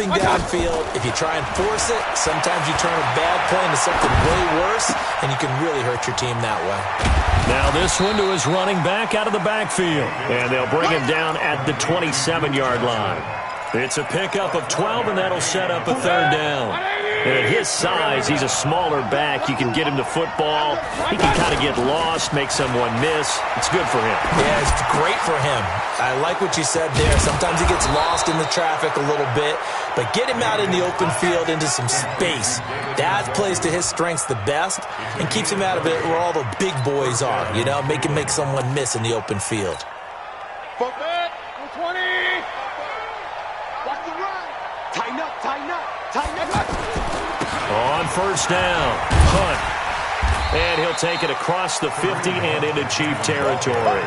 downfield, if you try and force it, sometimes you turn a bad play into something way worse, and you can really hurt your team that way. Now this one to his running back out of the backfield. And they'll bring him down at the 27-yard line. It's a pickup of 12, and that'll set up a third down. And at his size, he's a smaller back. You can get him the football. He can kind of get lost, make someone miss. It's good for him. Yeah, it's great for him. I like what you said there. Sometimes he gets lost in the traffic a little bit, but get him out in the open field into some space. That plays to his strengths the best and keeps him out of it where all the big boys are, you know, make him make someone miss in the open field. Fuck that. 20. Watch the run. Tighten up, tighten up, tighten up. On first down, Hunt. And he'll take it across the 50 and into Chief territory.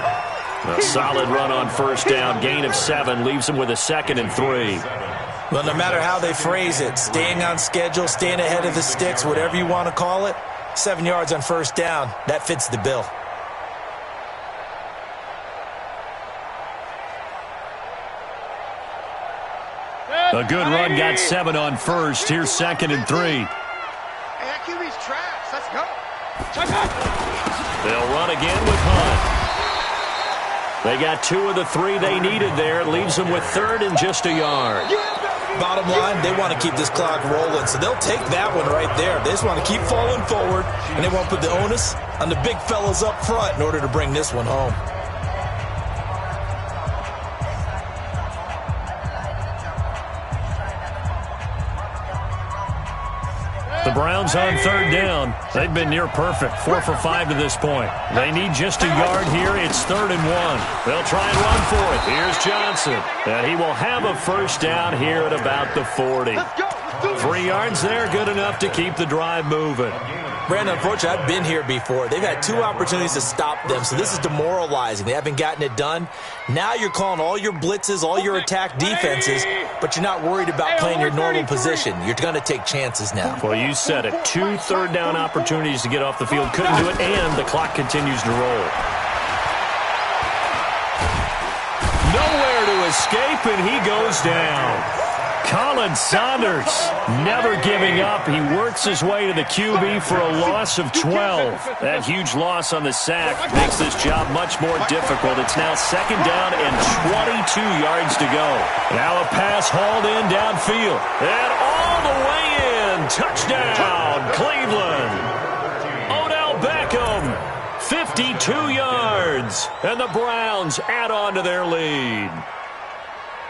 A solid run on first down. Gain of 7 leaves him with a 2nd and 3. Well, no matter how they phrase it, staying on schedule, staying ahead of the sticks, whatever you want to call it, 7 yards on first down, that fits the bill. A good run got 7 on first. Here's 2nd and 3. Hey, that QB's trash. Let's go. They'll run again with Hunt. They got 2 of the 3 they needed there. Leaves them with 3rd and just a yard. Bottom line, they want to keep this clock rolling, so they'll take that one right there. They just want to keep falling forward, and they won't put the onus on the big fellas up front in order to bring this one home. The Browns on third down. They've been near perfect, 4 for 5 to this point. They need just a yard here. It's 3rd and 1. They'll try and run for it. Here's Johnson. And he will have a first down here at about the 40. 3 yards there, good enough to keep the drive moving. Brandon, unfortunately, I've been here before. They've had 2 opportunities to stop them, so this is demoralizing. They haven't gotten it done. Now you're calling all your blitzes, all your attack defenses, but you're not worried about playing your normal position. You're going to take chances now. Well, you said it. 2 third down opportunities to get off the field. Couldn't do it, and the clock continues to roll. Nowhere to escape, and he goes down. Colin Saunders never giving up. He works his way to the QB for a loss of 12. That huge loss on the sack makes this job much more difficult. It's now 2nd down and 22 yards to go. Now a pass hauled in downfield. And all the way in. Touchdown, Cleveland. Odell Beckham, 52 yards. And the Browns add on to their lead.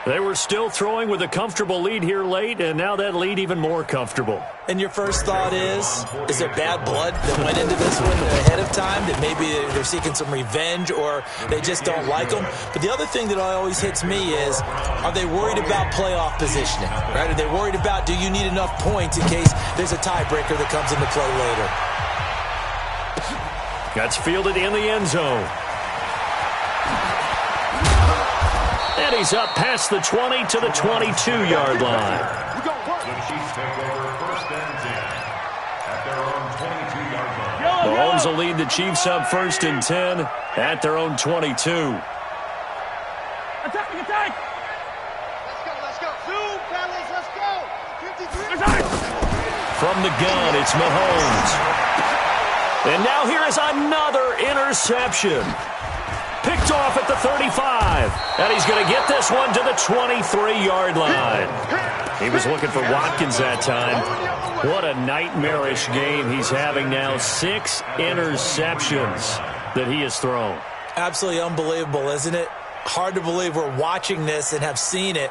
They were still throwing with a comfortable lead here late, and now that lead even more comfortable. And your first thought is there bad blood that went into this one ahead of time, that maybe they're seeking some revenge or they just don't like them? But the other thing that always hits me is, are they worried about playoff positioning? Right? Are they worried about, do you need enough points in case there's a tiebreaker that comes into play later? That's fielded in the end zone. And he's up past the 20 to the 22-yard line. The Chiefs take over 1st and 10 at their own 22-yard line. Mahomes will lead the Chiefs up 1st and 10 at their own 22. Attack! Let's go. Zoom, fellas, let's go. 53. From the gun, it's Mahomes. And now here is another interception. Picked off at the 35. And he's going to get this one to the 23-yard line. He was looking for Watkins that time. What a nightmarish game he's having now. 6 interceptions that he has thrown. Absolutely unbelievable, isn't it? Hard to believe we're watching this and have seen it,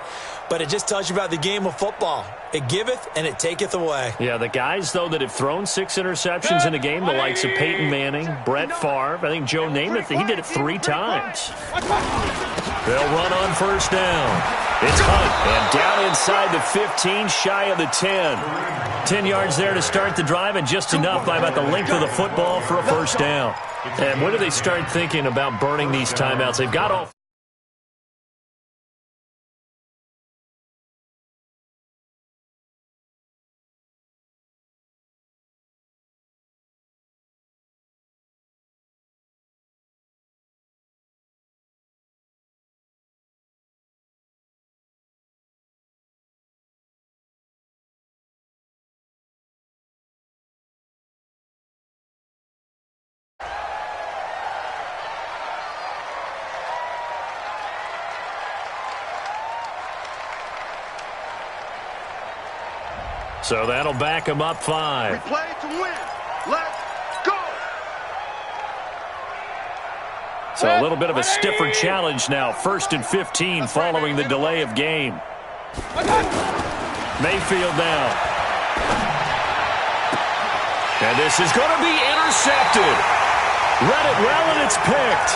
but it just tells you about the game of football. It giveth and it taketh away. Yeah, the guys, though, that have thrown 6 interceptions in a game, the likes of Peyton Manning, Brett Favre, I think Joe Namath, he did it 3 times. They'll run on first down. It's Hunt, and down inside the 15, shy of the 10. 10 yards there to start the drive, and just enough by about the length of the football for a first down. And when do they start thinking about burning these timeouts? They've got all So that'll back him up 5. We play to win. Let's go. So a little bit of a stiffer challenge now. 1st and 15 following the delay of game. Mayfield now. And this is going to be intercepted. Read it well, and it's picked.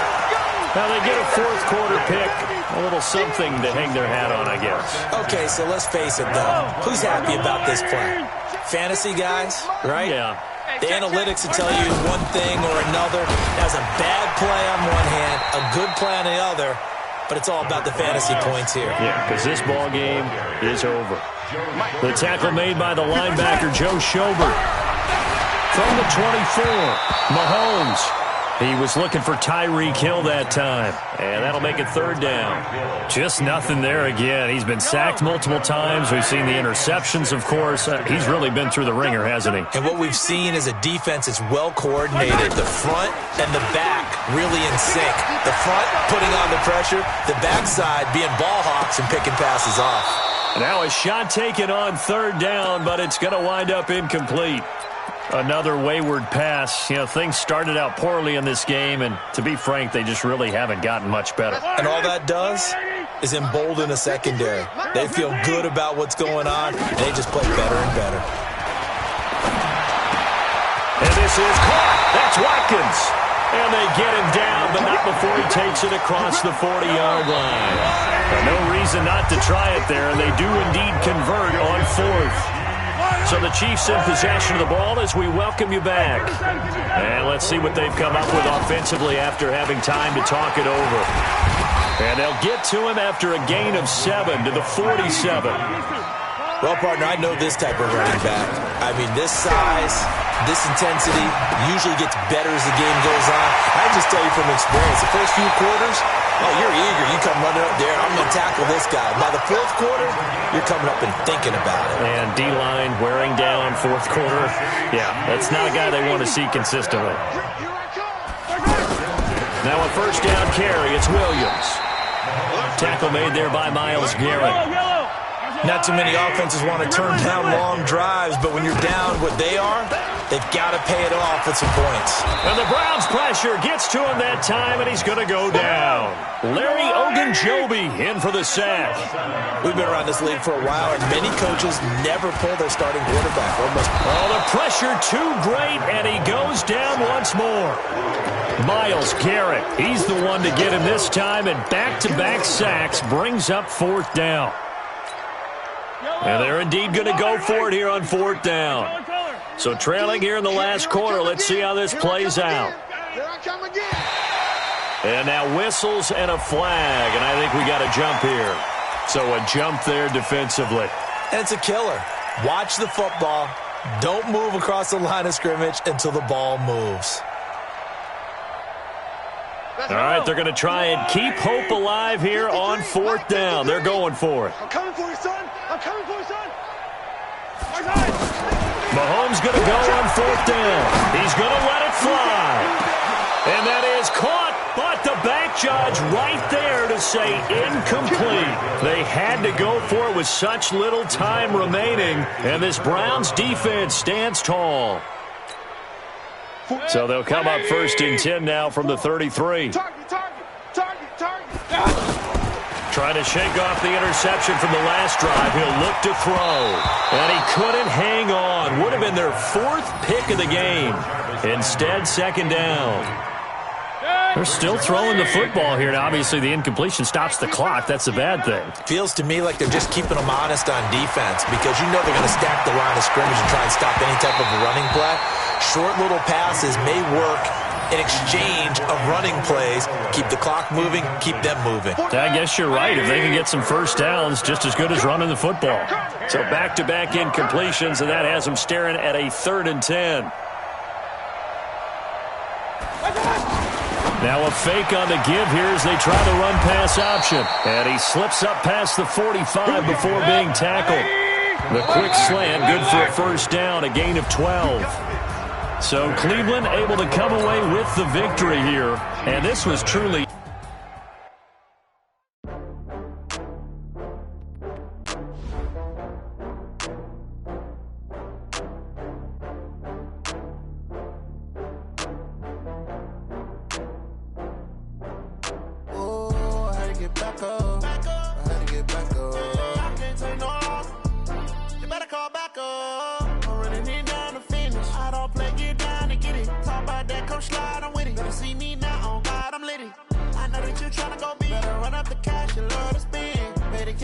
Now they get a 4th quarter pick. A little something to hang their hat on, I guess. Okay, so let's face it, though. Who's happy about this play? Fantasy guys, right? Yeah. The analytics will tell you one thing or another. That's a bad play on one hand, a good play on the other, but it's all about the fantasy points here. Yeah, because this ball game is over. The tackle made by the linebacker, Joe Schobert. From the 24, Mahomes. He was looking for Tyreek Hill that time, and that'll make it 3rd down. Just nothing there again. He's been sacked multiple times. We've seen the interceptions, of course. He's really been through the ringer, hasn't he? And what we've seen is a defense that's well coordinated. The front and the back really in sync. The front putting on the pressure, the backside being ball hawks and picking passes off. Now a shot taken on 3rd down, but it's going to wind up incomplete. Another wayward pass. You know, things started out poorly in this game, and to be frank, they just really haven't gotten much better. And all that does is embolden a secondary. They feel good about what's going on, and they just play better and better. And this is caught. That's Watkins. And they get him down, but not before he takes it across the 40-yard line. No reason not to try it there, and they do indeed convert on 4th. So the Chiefs in possession of the ball as we welcome you back. And let's see what they've come up with offensively after having time to talk it over. And they'll get to him after a gain of 7 to the 47. Well, partner, I know this type of running back. I mean, this size, this intensity usually gets better as the game goes on. I just tell you from experience, the first few quarters, oh, you're eager. You come running up there, I'm going to tackle this guy. By the 4th quarter, you're coming up and thinking about it. And D-line wearing down 4th quarter. Yeah, that's not a guy they want to see consistently. Now a 1st down carry. It's Williams. Tackle made there by Myles Garrett. Not too many offenses want to turn down long drives, but when you're down what they are, they've got to pay it off with some points. And the Browns pressure gets to him that time, and he's going to go down. Larry Ogunjobi in for the sack. We've been around this league for a while, and many coaches never pull their starting quarterback. Oh, the pressure too great, and he goes down once more. Myles Garrett, he's the one to get him this time, and back-to-back sacks brings up 4th down. And they're indeed going to go for it here on 4th down. So trailing here in the last quarter, let's see how this plays out. And now whistles and a flag, and I think we got a jump here. So a jump there defensively. And it's a killer. Watch the football. Don't move across the line of scrimmage until the ball moves. All right, they're going to try and keep hope alive here on 4th down. They're going for it. I'm coming for you, son. I'm coming for you, son. Mahomes going to go on 4th down. He's going to let it fly. And that is caught, but the back judge right there to say incomplete. They had to go for it with such little time remaining, and this Browns defense stands tall. So they'll come up 1st and 10 now from the 33. Trying to shake off the interception from the last drive. He'll look to throw. And he couldn't hang on. Would have been their 4th pick of the game. Instead, 2nd down. They're still throwing the football here. Now, obviously, the incompletion stops the clock. That's a bad thing. Feels to me like they're just keeping them honest on defense because you know they're going to stack the line of scrimmage and try and stop any type of a running play. Short little passes may work in exchange of running plays. Keep the clock moving, keep them moving. I guess you're right. If they can get some 1st downs, just as good as running the football. So back-to-back incompletions, and that has them staring at a 3rd and 10. Now a fake on the give here as they try the run-pass option. And he slips up past the 45 before being tackled. The quick slant, good for a 1st down, a gain of 12. So Cleveland able to come away with the victory here. And this was truly...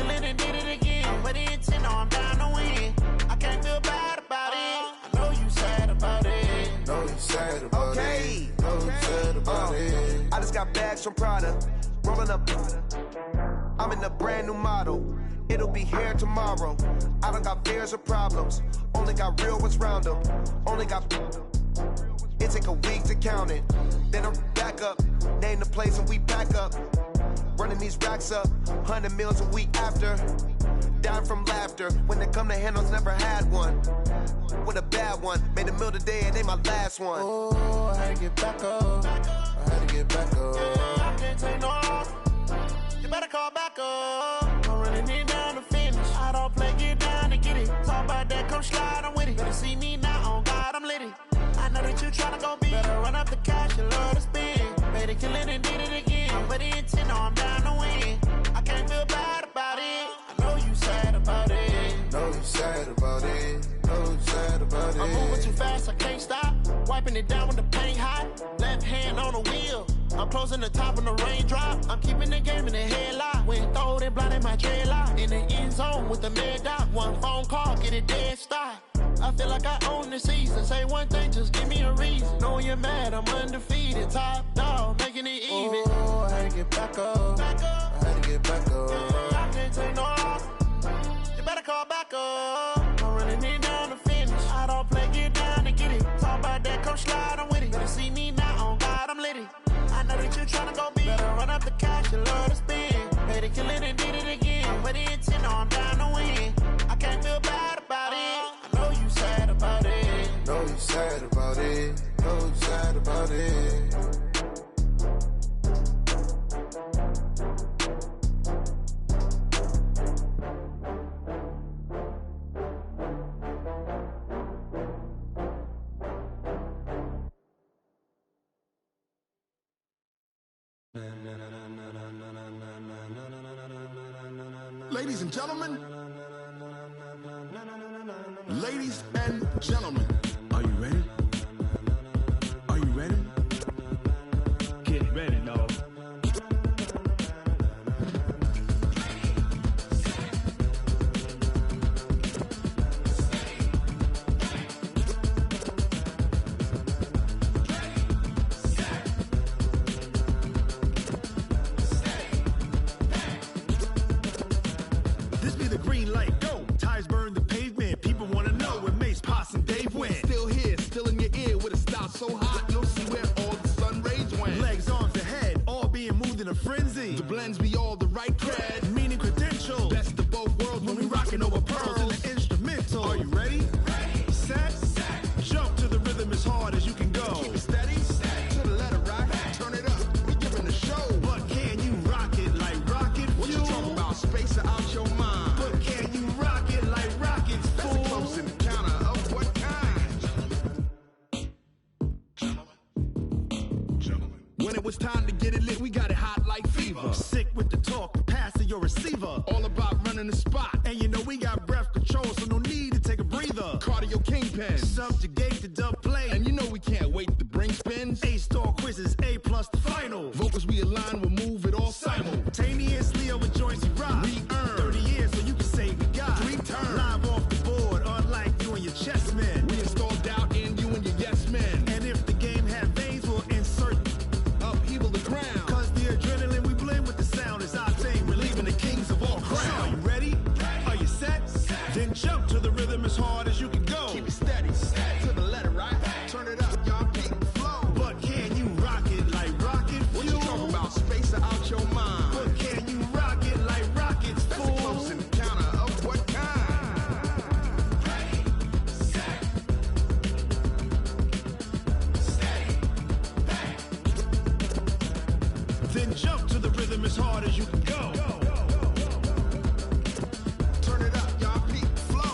killing and did it again. But the intent, no, I'm down to win. I can't feel bad about it. I know you sad about it. Know you sad about it. Know you sad about it. I just got bags from Prada. Rolling up. I'm in a brand new model. It'll be here tomorrow. I don't got fears or problems. Only got real ones round them. Only got. It take a week to count it. Then I'm back up. Name the place and we back up. Running these racks up. 100 meals a week after. Down from laughter. When they come to handles, never had one. With a bad one. Made a meal today and they my last one. Oh, I had to get back up. I had to get back up. I can't take no loss. You better call back up. I'm running it down to finish. I don't play, get down to get it. Talk about that, come slide, I'm with it. Better see me now, on God, I'm litty. I know that you tryna go big. Better run up the cash, you love to spend. Made it, kill it, and did it again. But the intent, no, I'm down to win. I can't feel bad about it. I know you sad about it. Know you sad about it. Know you sad about it. I'm moving too fast, I can't stop. Wiping it down with the paint hot. Left hand on the wheel. I'm closing the top on the raindrop. I'm keeping the game in the headlock. When throwed and blinded my dreadlock. In the end zone with the mad dot. One phone call, get it dead stop. I feel like I own the season. Say one thing, just give me a reason. Knowing you're mad, I'm undefeated. Top dog, making it even. Oh, I had to get back up. I had to get back up. I can't take no loss. You better call back up. I'm running it down to finish. I don't play, get down to get it. Talk about that, come slide, I'm with it. Better see me now, on God, I'm litty. I know that you tryna go big. Better run up the cash, you love to spend. Made it, kill it, and did it again. But the intent, no, I'm down to win. I can't feel bad about it. I know you sad about it. Know you sad about it. Know you sad about it. Ladies and gentlemen, ladies and gentlemen, are you ready? Are you ready? Get ready, dog. This be the green light, go. Tires burn the pavement. People want to know where Mace, Pops, and Dave went. Still here, still in your ear with a style so hot, you'll see where all the sun rays went. Legs, arms, and head, all being moved in a frenzy. The blends be all the right cred, meaning credentials. Best of both worlds when we rocking over pearls in the instrumental. Are you ready? Ready. Set. Jump to the rhythm as hard as you can go. Keep it steady. To the letter rock. Turn it up. We giving the show. But can you rock it like rocket fuel? What you talking about? Space out your mind. But can you rock it like rockets, fool? That's a close encounter of what kind? Gentlemen. When it was time to get it lit, we got it hot like fever. Sick with the talk, pass to your receiver. All about running the spot. And you know we got breath control, so no need to take a breather. Cardio kingpin, subjugate the dub play. And you know we can't wait to bring spins. A-star quizzes, A+ the final. Vocals we align, we'll move it all simultaneously over joints we rock. We earn 30 years, so you can say we got 3 turns. Live off the board, unlike you and your chess men. We install doubt in you and your yes men. And if the game had veins, we'll insert upheaval the ground. Cause the adrenaline we blend with the sound is our thing, relieving the kings of all crowns. So are you ready? Are you set? Then jump to the rhythm as hard as you can go. Keep it steady, to the letter right. Turn it up, y'all keep the flow. But can you rock it like rocket fuel? What you talking about? Space out your mind. But can you rock it like rockets, fool? That's a close encounter of what kind? Ready, set, steady, back. Then jump to the rhythm as hard as you can go. Turn it up, y'all peak flow.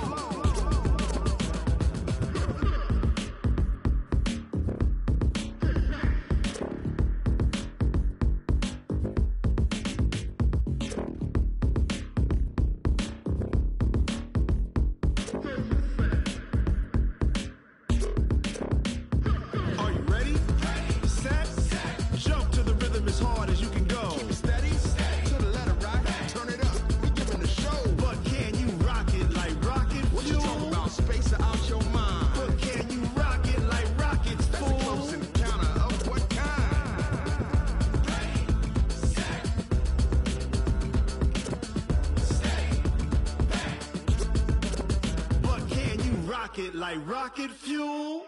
rocket like rocket fuel.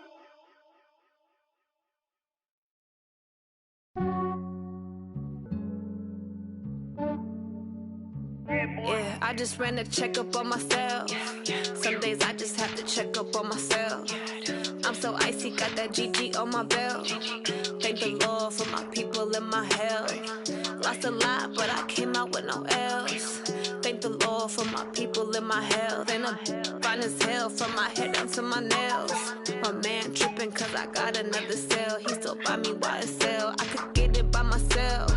Yeah, I just ran a checkup on myself. Some days I just have to check up on myself. I'm so icy, got that GG on my belt. Thank the Lord for my people and my health. Lost a lot, but I came out with no L's. Thank the Lord for my people and my health. And I'm fine as hell from my head down to my nails. My man tripping cause I got another cell. He still buy me YSL. I could get it by myself.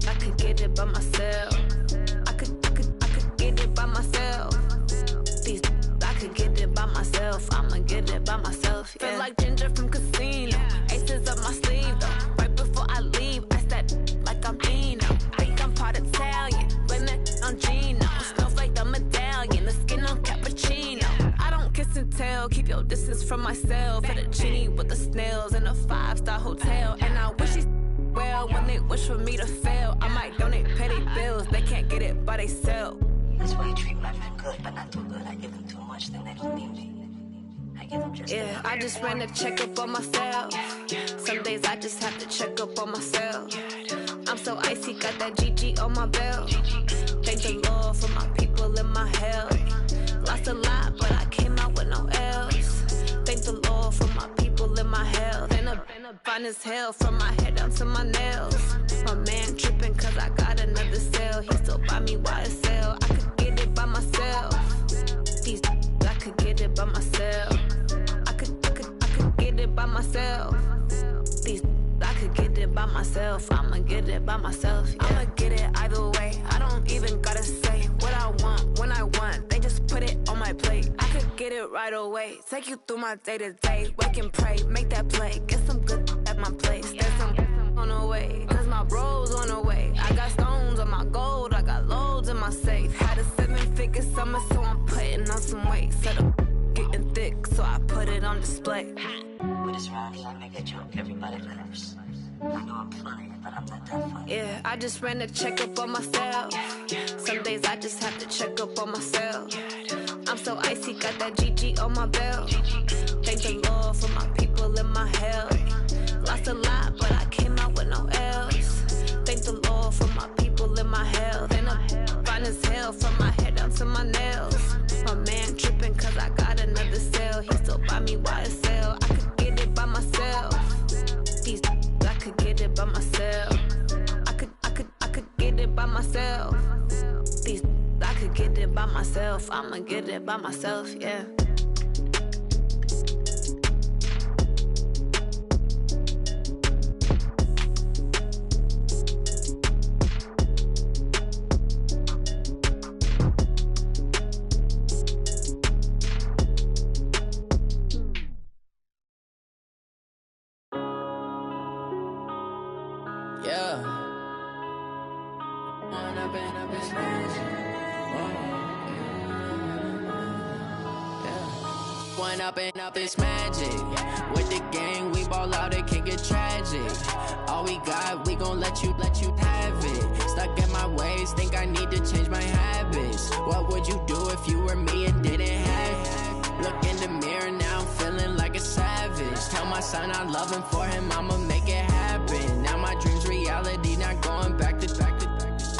I could get it by myself. I could get it by myself. I could get it by myself. I'ma get it by myself. Yeah. Feel like Ginger from Casino. Aces up my sleeve though. Right before I leave, I step like I'm Dino. Think I'm part Italian. Blame that on Gino. Snowflake the medallion. The skin on cappuccino. I don't kiss and tell. Keep your distance from myself. At a genie with the snails in a 5-star hotel. And I wish he's well when they wish for me to fail. I might donate petty bills. They can't get it by they sell. That's why you treat my men good, but not too good. I give them too much, then they don't need me. I give them just yeah, I just ran a checkup on myself. Some days I just have to check up on myself. I'm so icy, got that GG on my belt. Thank the Lord for my people and my health. Lost a lot, but I came out with no L's. Thank the Lord for my people and my health. And I'm fine as hell from my head down to my nails. My man tripping cause I got another cell. He still buy me YSL. I could get it by myself. I could get it by myself. I could get it by myself. I could get it by myself. I'ma get it by myself. Yeah. I'ma get it either way. I don't even gotta say what I want when I want. They just put it on my plate. I could get it right away. Take you through my day to day. Wake and pray, make that play. Get some good at my place. There's some on the way. Cause my bros on the way. I got stones on my gold. I got loads in my safe. Had a 7-figure summer, so I'm putting on some weight. Set up getting thick, so I put it on display. With this round, I make a joke, everybody laughs. I know I'm funny, but I'm not that funny. Yeah, I just ran a checkup on myself. Some days I just have to check up on myself. I'm so icy, got that GG on my belt. Thank the Lord for my people and my health. Lost a lot, but I came out with no L's. Thank the Lord for my people and my health. And I'm fine as hell from my head down to my nails. My man tripping cause I got another cell. He still buy me YSL. I could get it by myself. I could get it by myself. I could get it by myself. I could get it by myself. I'ma get it by myself, yeah. Up this magic. With the gang, we ball out, it can get tragic. All we got, we gon' let you have it. Stuck in my ways, think I need to change my habits. What would you do if you were me and didn't have it? Look in the mirror, now I'm feeling like a savage. Tell my son I love him, for him I'ma make it happen. Now my dream's reality, not going back to.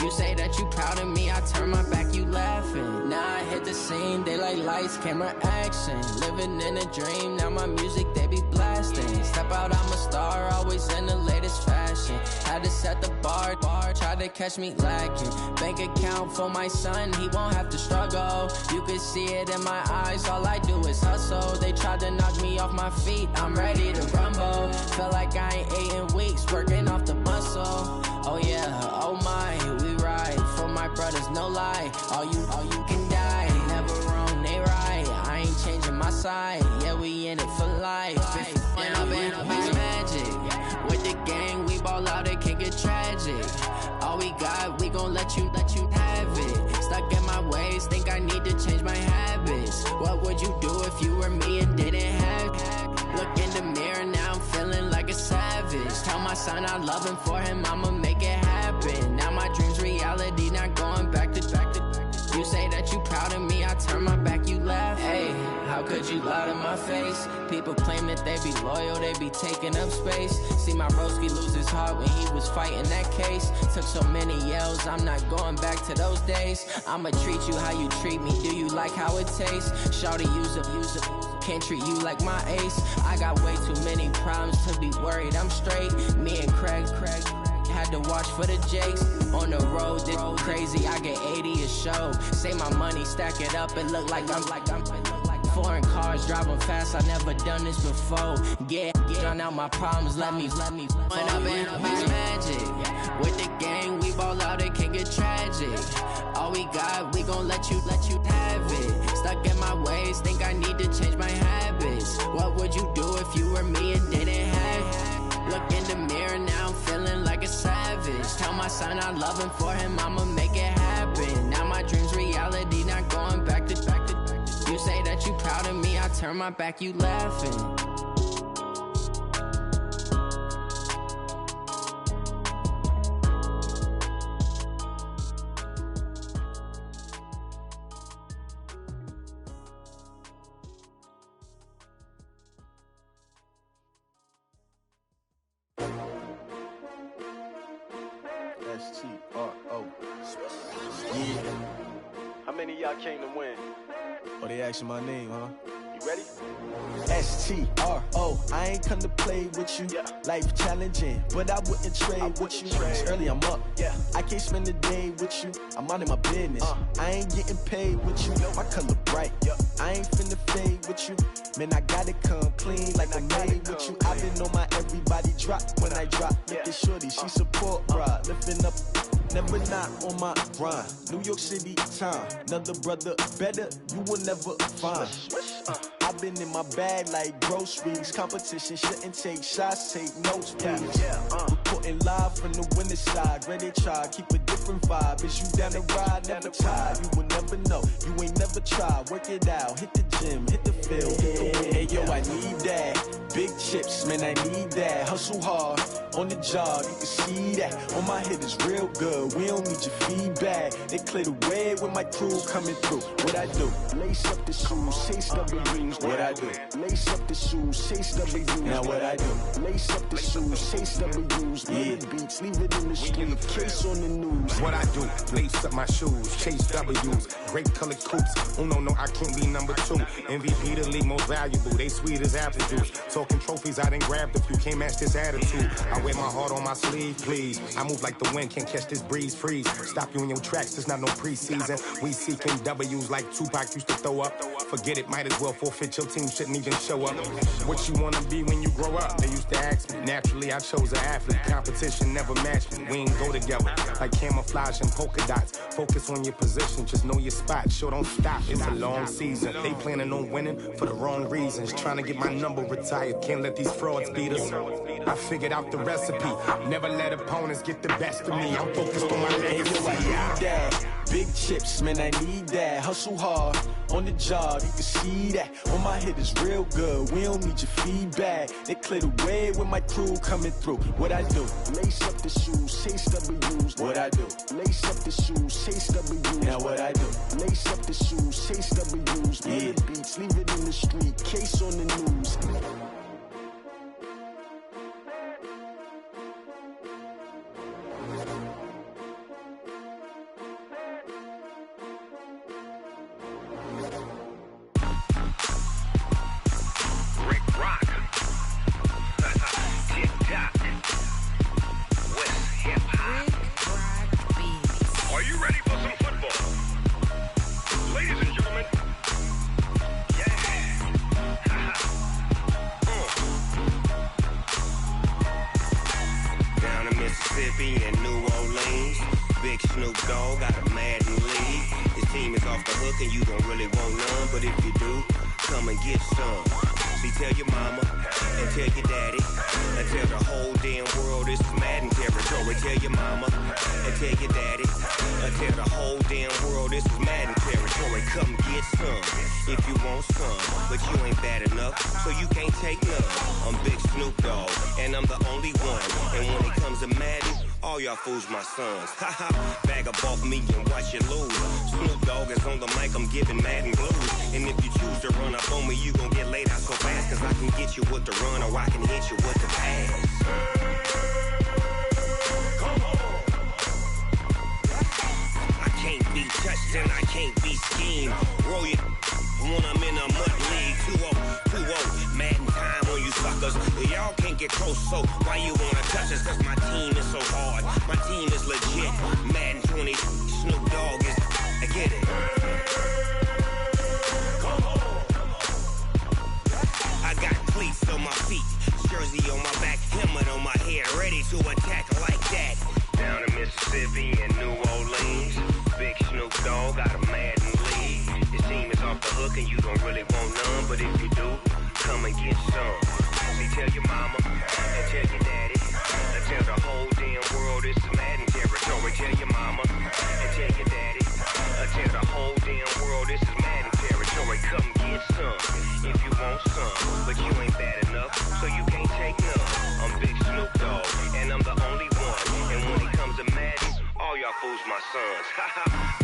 You say that you proud of me, I turn my back, you laughing. Now I hit the scene, daylight lights, camera action. Living in a dream, now my music, they be blasting. Step out, I'm a star, always in the latest fashion. Had to set the bar, try to catch me lacking. Bank account for my son, he won't have to struggle. You can see it in my eyes, all I do is hustle. They tried to knock me off my feet, I'm ready to rumble. Feel like I ain't ate in weeks, working off the muscle. Oh yeah, oh my, we ride for my brothers, no lie. All you can die, never wrong, they right. I ain't changing my side, yeah, we in it for life. When up in it's magic. With the gang, we ball out, it can get tragic. All we got, we gon' let you have it. Stuck in my ways, think I need to change my habits. What would you do if you were me and didn't have it? Look in the mirror, now I'm feeling like a savage. Tell my son I love him, for him I'ma make it happen. Now my dream's reality, not going back to. You say that you proud of me, I turn my back, you laugh. Hey, How could you lie to my face? People claim that they be loyal, they be taking up space. See my broski lose his heart when he was fighting that case. Took so many yells, I'm not going back to those days. I'ma treat you how you treat me, do you like how it tastes? Shawty, use up, can't treat you like my ace. I got way too many problems to be worried, I'm straight. Me and Craig had to watch for the Jakes. On the road, this crazy, I get 80 a show. Say my money, stack it up, it look like I'm foreign cars, driving fast, I never done this before. Get on out my problems, let me Went up in a beach magic. With the gang, we ball out, it can get tragic. All we got, we gon' let you have it. Stuck in my ways, think I need to change my habits. What would you do if you were me and didn't have it? Look in the mirror, now I'm feeling like a savage. Tell my son I love him, for him I'ma make it happen. Now my dream's reality, not going back to. You say that you proud of me, I turn my back, you laughing. S-T-R-O. Yeah. How many of y'all came to win? Oh, they asking my name, huh? You ready? S-T-R-O. I ain't come to play with you. Yeah. Life challenging, but I wouldn't trade with you. It's early, I'm up. Yeah. I can't spend the day with you. I'm out of my business. I ain't getting paid with you. My color bright. Yeah. I ain't finna fade with you. Man, I gotta come clean like I'm made with you. I've been on my everybody drop when I drop. Look at shorty, she support ride. Lifting up. Never not on my grind. New York City time. Another brother better, you will never find. I've been in my bag like groceries. Competition shouldn't take shots, take notes, please. Reporting live from the winning side. Ready to try, keep a different vibe. Is you down the ride, never tired. You will never know, you ain't never tried. Work it out, hit the gym, hit the field, hit the wind. Hey yo, I need that. Big chips, man, I need that. Hustle hard, on the job, you can see that. On my head is real good, we don't need your feedback. They clear the way with my crew coming through. What I do? Lace up the shoes, chase W's. What I do? Lace up the shoes, chase W's. Now what I do? Lace up the shoes, chase W's. Yeah. Beats, leave it in the street, case on the news. What I do? Lace up my shoes, chase W's. Great colored coops. Oh no, I can't be number 2. MVP the league most valuable. They sweet as apple juice. Talking trophies, I didn't grab the few. Can't match this attitude. I wear my heart on my sleeve, please. I move like the wind, can't catch this breeze, freeze. Stop you in your tracks, there's not no preseason. We seeking W's like Tupac used to throw up. Forget it, might as well forfeit. Your team shouldn't even show up. What you wanna be when you grow up? They used to ask me. Naturally, I chose an athlete. Competition never matched me. We ain't go together like camouflage and polka dots. Focus on your position, just know your spot. Sure, don't stop. It's a long season. They planning on winning for the wrong reasons. Trying to get my number retired. Can't let these frauds beat us. I figured out the recipe. Never let opponents get the best of me. I'm focused on my legacy. Big chips, man, I need that. Hustle hard, on the job, you can see that. On my head is real good, we don't need your feedback. They clear the way with my crew coming through. What I do? Lace up the shoes, chase W's. What I do? Lace up the shoes, chase W's. Now what I do? Lace up the shoes, chase W's. Yeah. Beats, leave it in the street, case on the news. If you want want some, but you ain't bad enough, so you can't take none. I'm Big Snoop Dogg, and I'm the only one. And when it comes to Madden, all y'all fools my sons. Haha, bag up off me and watch you lose. Snoop Dogg is on the mic, I'm giving Madden blues. And if you choose to run up on me, you gon' get laid out so fast, cause I can get you with the run or I can hit you with the pass. Can't be touched and I can't be schemed. Roll you when I'm in a mud league. 2-0, Madden time on you suckers. Y'all can't get close, so why you wanna touch us? Cause my team is so hard. My team is legit. Madden 20, Snoop Dogg is. I get it. I got cleats on my feet, jersey on my back, helmet on my head, ready to attack like that. Down in Mississippi and New Orleans, Big Snoop Dogg got a Madden league. Your team is off the hook and you don't really want none, but if you do, come and get some. See, tell your mama and tell your daddy, and tell the whole damn world it's Madden territory. Tell your mama and tell your daddy, and tell the whole damn world this is Madden territory. Come get some if you want some, but you ain't bad enough, so you can't take none. I'm Big Snoop Dogg, and I'm the only one. And when it comes to Madden, all y'all fools my sons.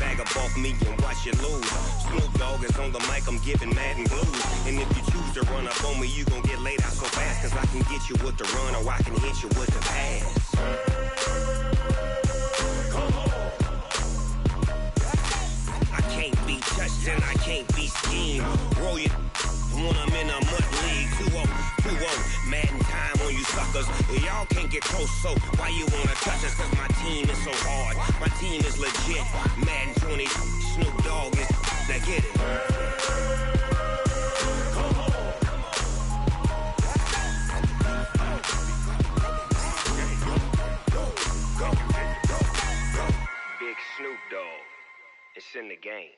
Bag up off me and watch you lose. Snoop Dogg is on the mic, I'm giving Madden blues. And if you choose to run up on me, you gon' get laid out so fast, cause I can get you with the run or I can hit you with the pass. I can't be touched and I can't be schemed. Roll you when I'm in a mud league. 2-0, Madden time on you suckers. Y'all can't get close, so why you wanna touch us? Cause my team is so hard. My team is legit. Madden 20, Snoop Dogg is. Now get it. Big Snoop Dogg. It's in the game.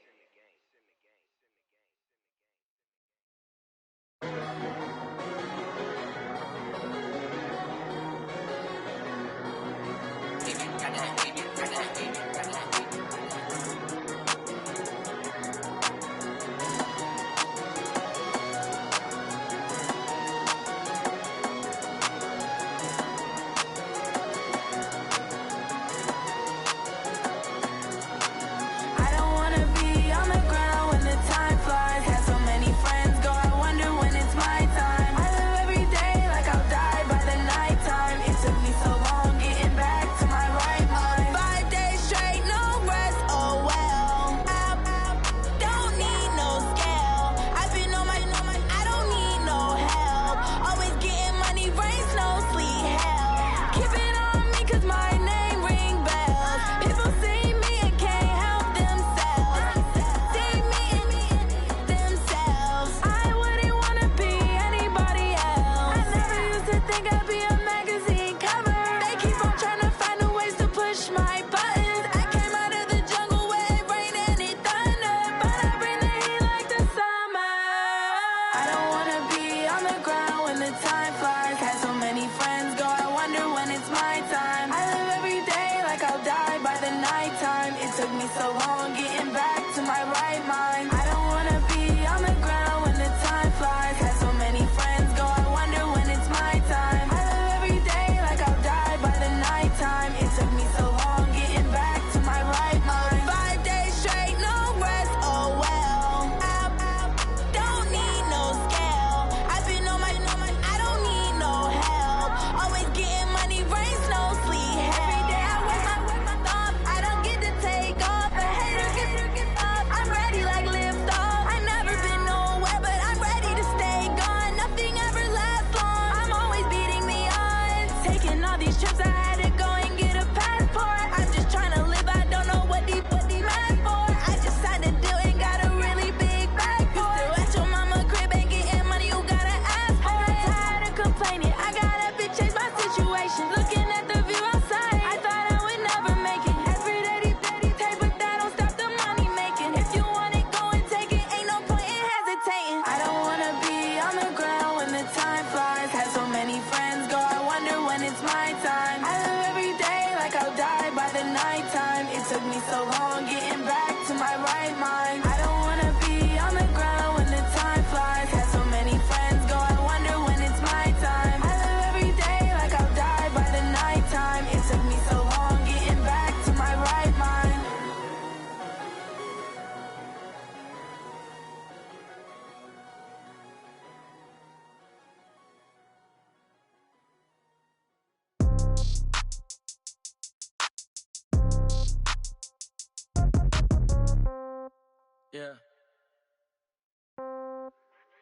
Yeah.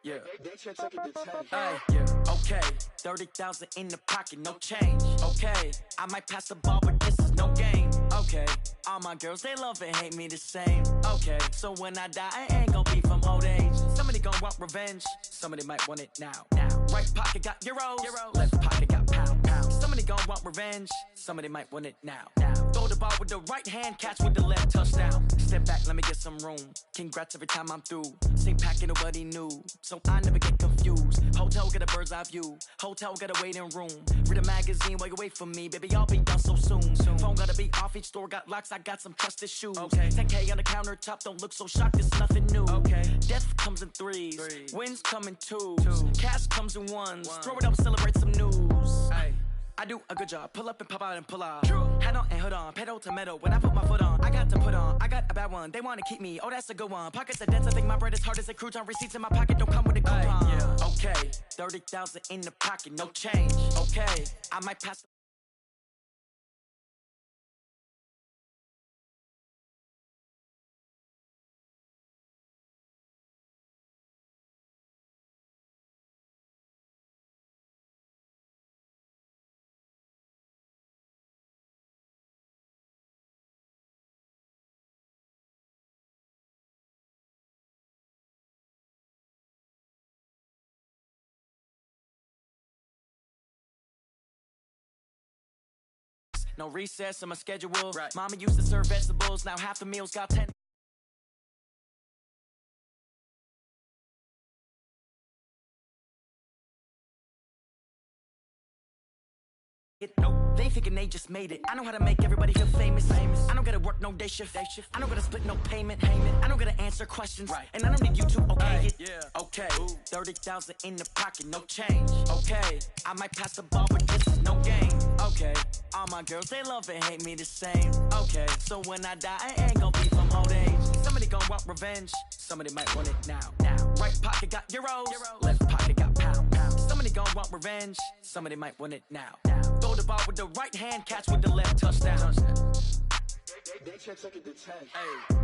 Yeah. Hey, yeah. Okay. 30,000 in the pocket, no change. Okay. I might pass the ball, but this is no game. Okay. All my girls, they love and hate me the same. Okay. So when I die, I ain't gonna be from old age. Somebody gon' want revenge. Somebody might want it now. Right pocket got euros. Left pocket got pounds. Somebody gon' want revenge. Somebody might want it now. Throw the ball with the right hand, catch with the left, touchdown. Step back, let me get some room. Congrats every time I'm through. Same packet, nobody knew, so I never get confused. Hotel got a bird's eye view. Hotel got a waiting room. Read a magazine while you wait for me, baby. I'll be done so soon. Phone gotta be off. Each store got locks. I got some trusted shoes. Okay. 10K on the countertop. Don't look so shocked. It's nothing new. Okay. Death comes in threes. Wins come in twos. Cash comes in ones. Throw it up, celebrate some news. Ay. I do a good job. Pull up and pop out and pull out. Head on and hood on. Pedal to metal. When I put my foot on, I got to put on. I got a bad one. They want to keep me. Oh, that's a good one. Pockets are dense. I think my bread is hard as a crouton. Receipts in my pocket don't come with a coupon. Yeah. Okay. 30,000 in the pocket. No change. Okay. I might pass. No recess in my schedule. Right. Mama used to serve vegetables. Now half the meals got 10. Nope. They thinking they just made it. I know how to make everybody feel famous. I don't gotta work no day shift. I don't gotta split no payment. I don't gotta answer questions. Right. And I don't need you to okay it. Yeah. Okay. 30,000 in the pocket, no change. Okay. I might pass the ball, but this is no game. Okay. All my girls, they love and hate me the same. Okay. So when I die, I ain't gonna be from old age. Somebody gon' want revenge. Somebody might want it now. Right pocket got euros. Left pocket got pounds. Somebody gon' want revenge. Somebody might want it now. Throw the ball with the right hand, catch with the left, touchdown. They check it to 10. Hey.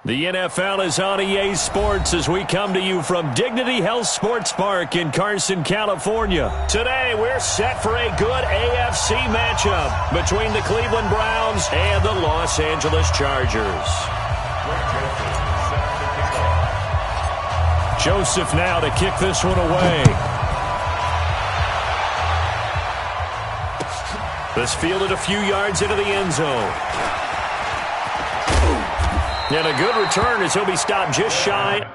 The NFL is on EA Sports as we come to you from Dignity Health Sports Park in Carson, California. Today, we're set for a good AFC matchup between the Cleveland Browns and the Los Angeles Chargers. Joseph now to kick this one away. This fielded a few yards into the end zone. And a good return as he'll be stopped just shy.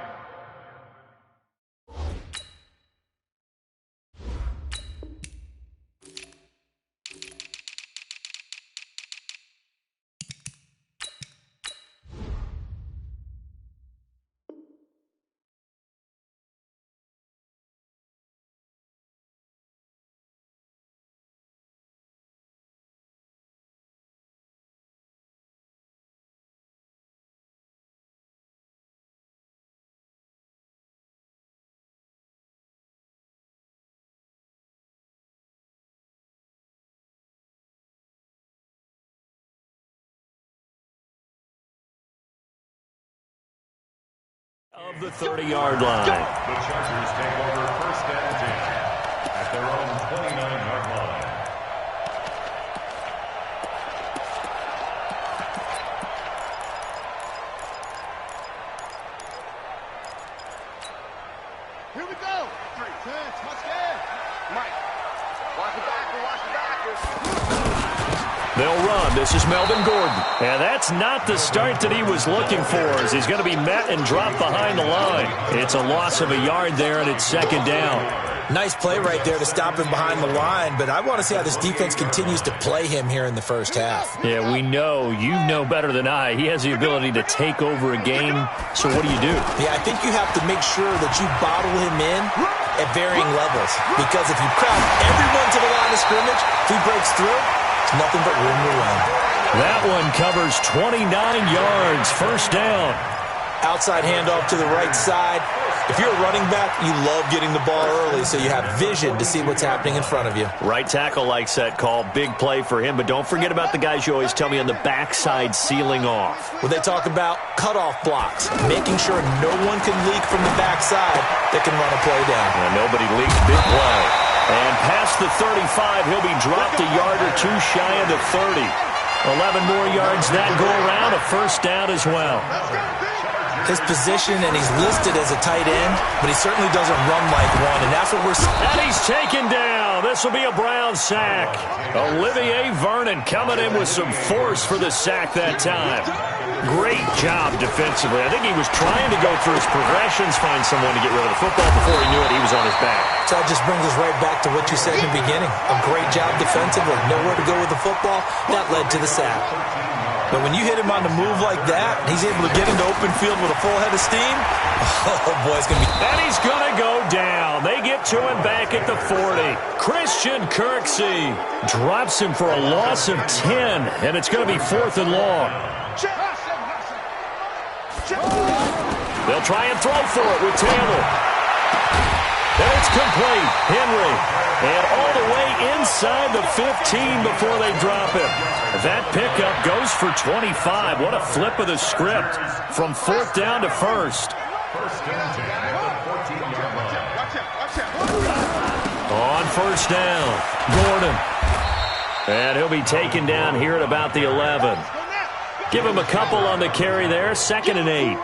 Of the 30-yard line. The Chargers take over first and 10 at their own 29-yard line. Here we go. 3, 10, touchdown. Mike, watch the backer, watch the backer. They'll run. This is Melvin Gordon. And that's not the start that he was looking for, as he's going to be met and dropped behind the line. It's a loss of a yard there, and it's second down. Nice play right there to stop him behind the line, but I want to see how this defense continues to play him here in the first half. Yeah, we know. You know better than I. He has the ability to take over a game, so what do you do? Yeah, I think you have to make sure that you bottle him in at varying levels, because if you crowd everyone to the line of scrimmage, if he breaks through, Nothing but room to run. That one covers 29 yards. First down. Outside handoff to the right side. If you're a running back, you love getting the ball early so you have vision to see what's happening in front of you. Right tackle likes that call. Big play for him. But don't forget about the guys you always tell me on the backside sealing off. When they talk about cutoff blocks, making sure no one can leak from the backside that can run a play down. Yeah, nobody leaks. Big play. And past the 35, he'll be dropped a yard or two shy of the 30. 11 more yards that go around. A first down as well. His position, and he's listed as a tight end, but he certainly doesn't run like one, and that's what we're seeing. And he's taken down. This will be a Brown sack. Olivier Vernon coming in with some force for the sack that time. Great job defensively. I think he was trying to go through his progressions, find someone to get rid of the football. Before he knew it, he was on his back. So that just brings us right back to what you said in the beginning. A great job defensively. Nowhere to go with the football. That led to the sack. But when you hit him on the move like that, he's able to get into open field with a full head of steam. Oh, boy, it's going to be... And he's going to go down. They get to him back at the 40. Christian Kirksey drops him for a loss of 10, and it's going to be 4th and long. They'll try and throw for it with Taylor. And it's complete. Henry. And all the way inside the 15 before they drop him. That pickup goes for 25. What a flip of the script from 4th down to 1st. On 1st down, Gordon. And he'll be taken down here at about the 11. Give him a couple on the carry there. 2nd and 8.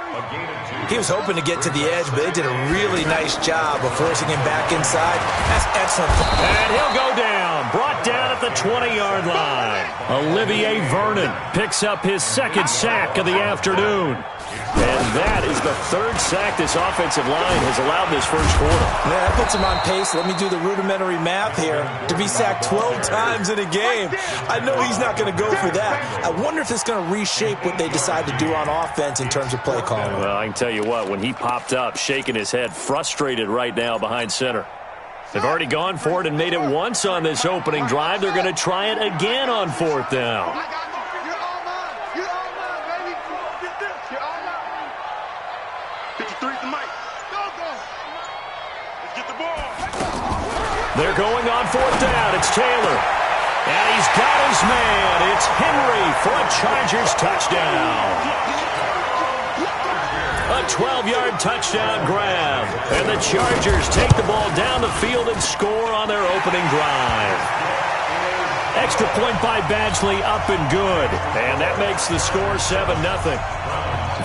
He was hoping to get to the edge, but they did a really nice job of forcing him back inside. That's excellent. And he'll go down. Brought down at the 20-yard line. Olivier Vernon picks up his 2nd sack of the afternoon. And that is the 3rd sack this offensive line has allowed this first quarter. Yeah, that puts him on pace. Let me do the rudimentary math here. To be sacked 12 times in a game. I know he's not going to go for that. I wonder if it's going to reshape what they decide to do on offense in terms of play calling. Well, I can tell you what, when he popped up, shaking his head, frustrated right now behind center. They've already gone for it and made it once on this opening drive. They're going to try it again on 4th down. They're going on 4th down. It's Taylor. And he's got his man. It's Henry for a Chargers touchdown. A 12-yard touchdown grab. And the Chargers take the ball down the field and score on their opening drive. Extra point by Badgley, up and good. And that makes the score 7-0.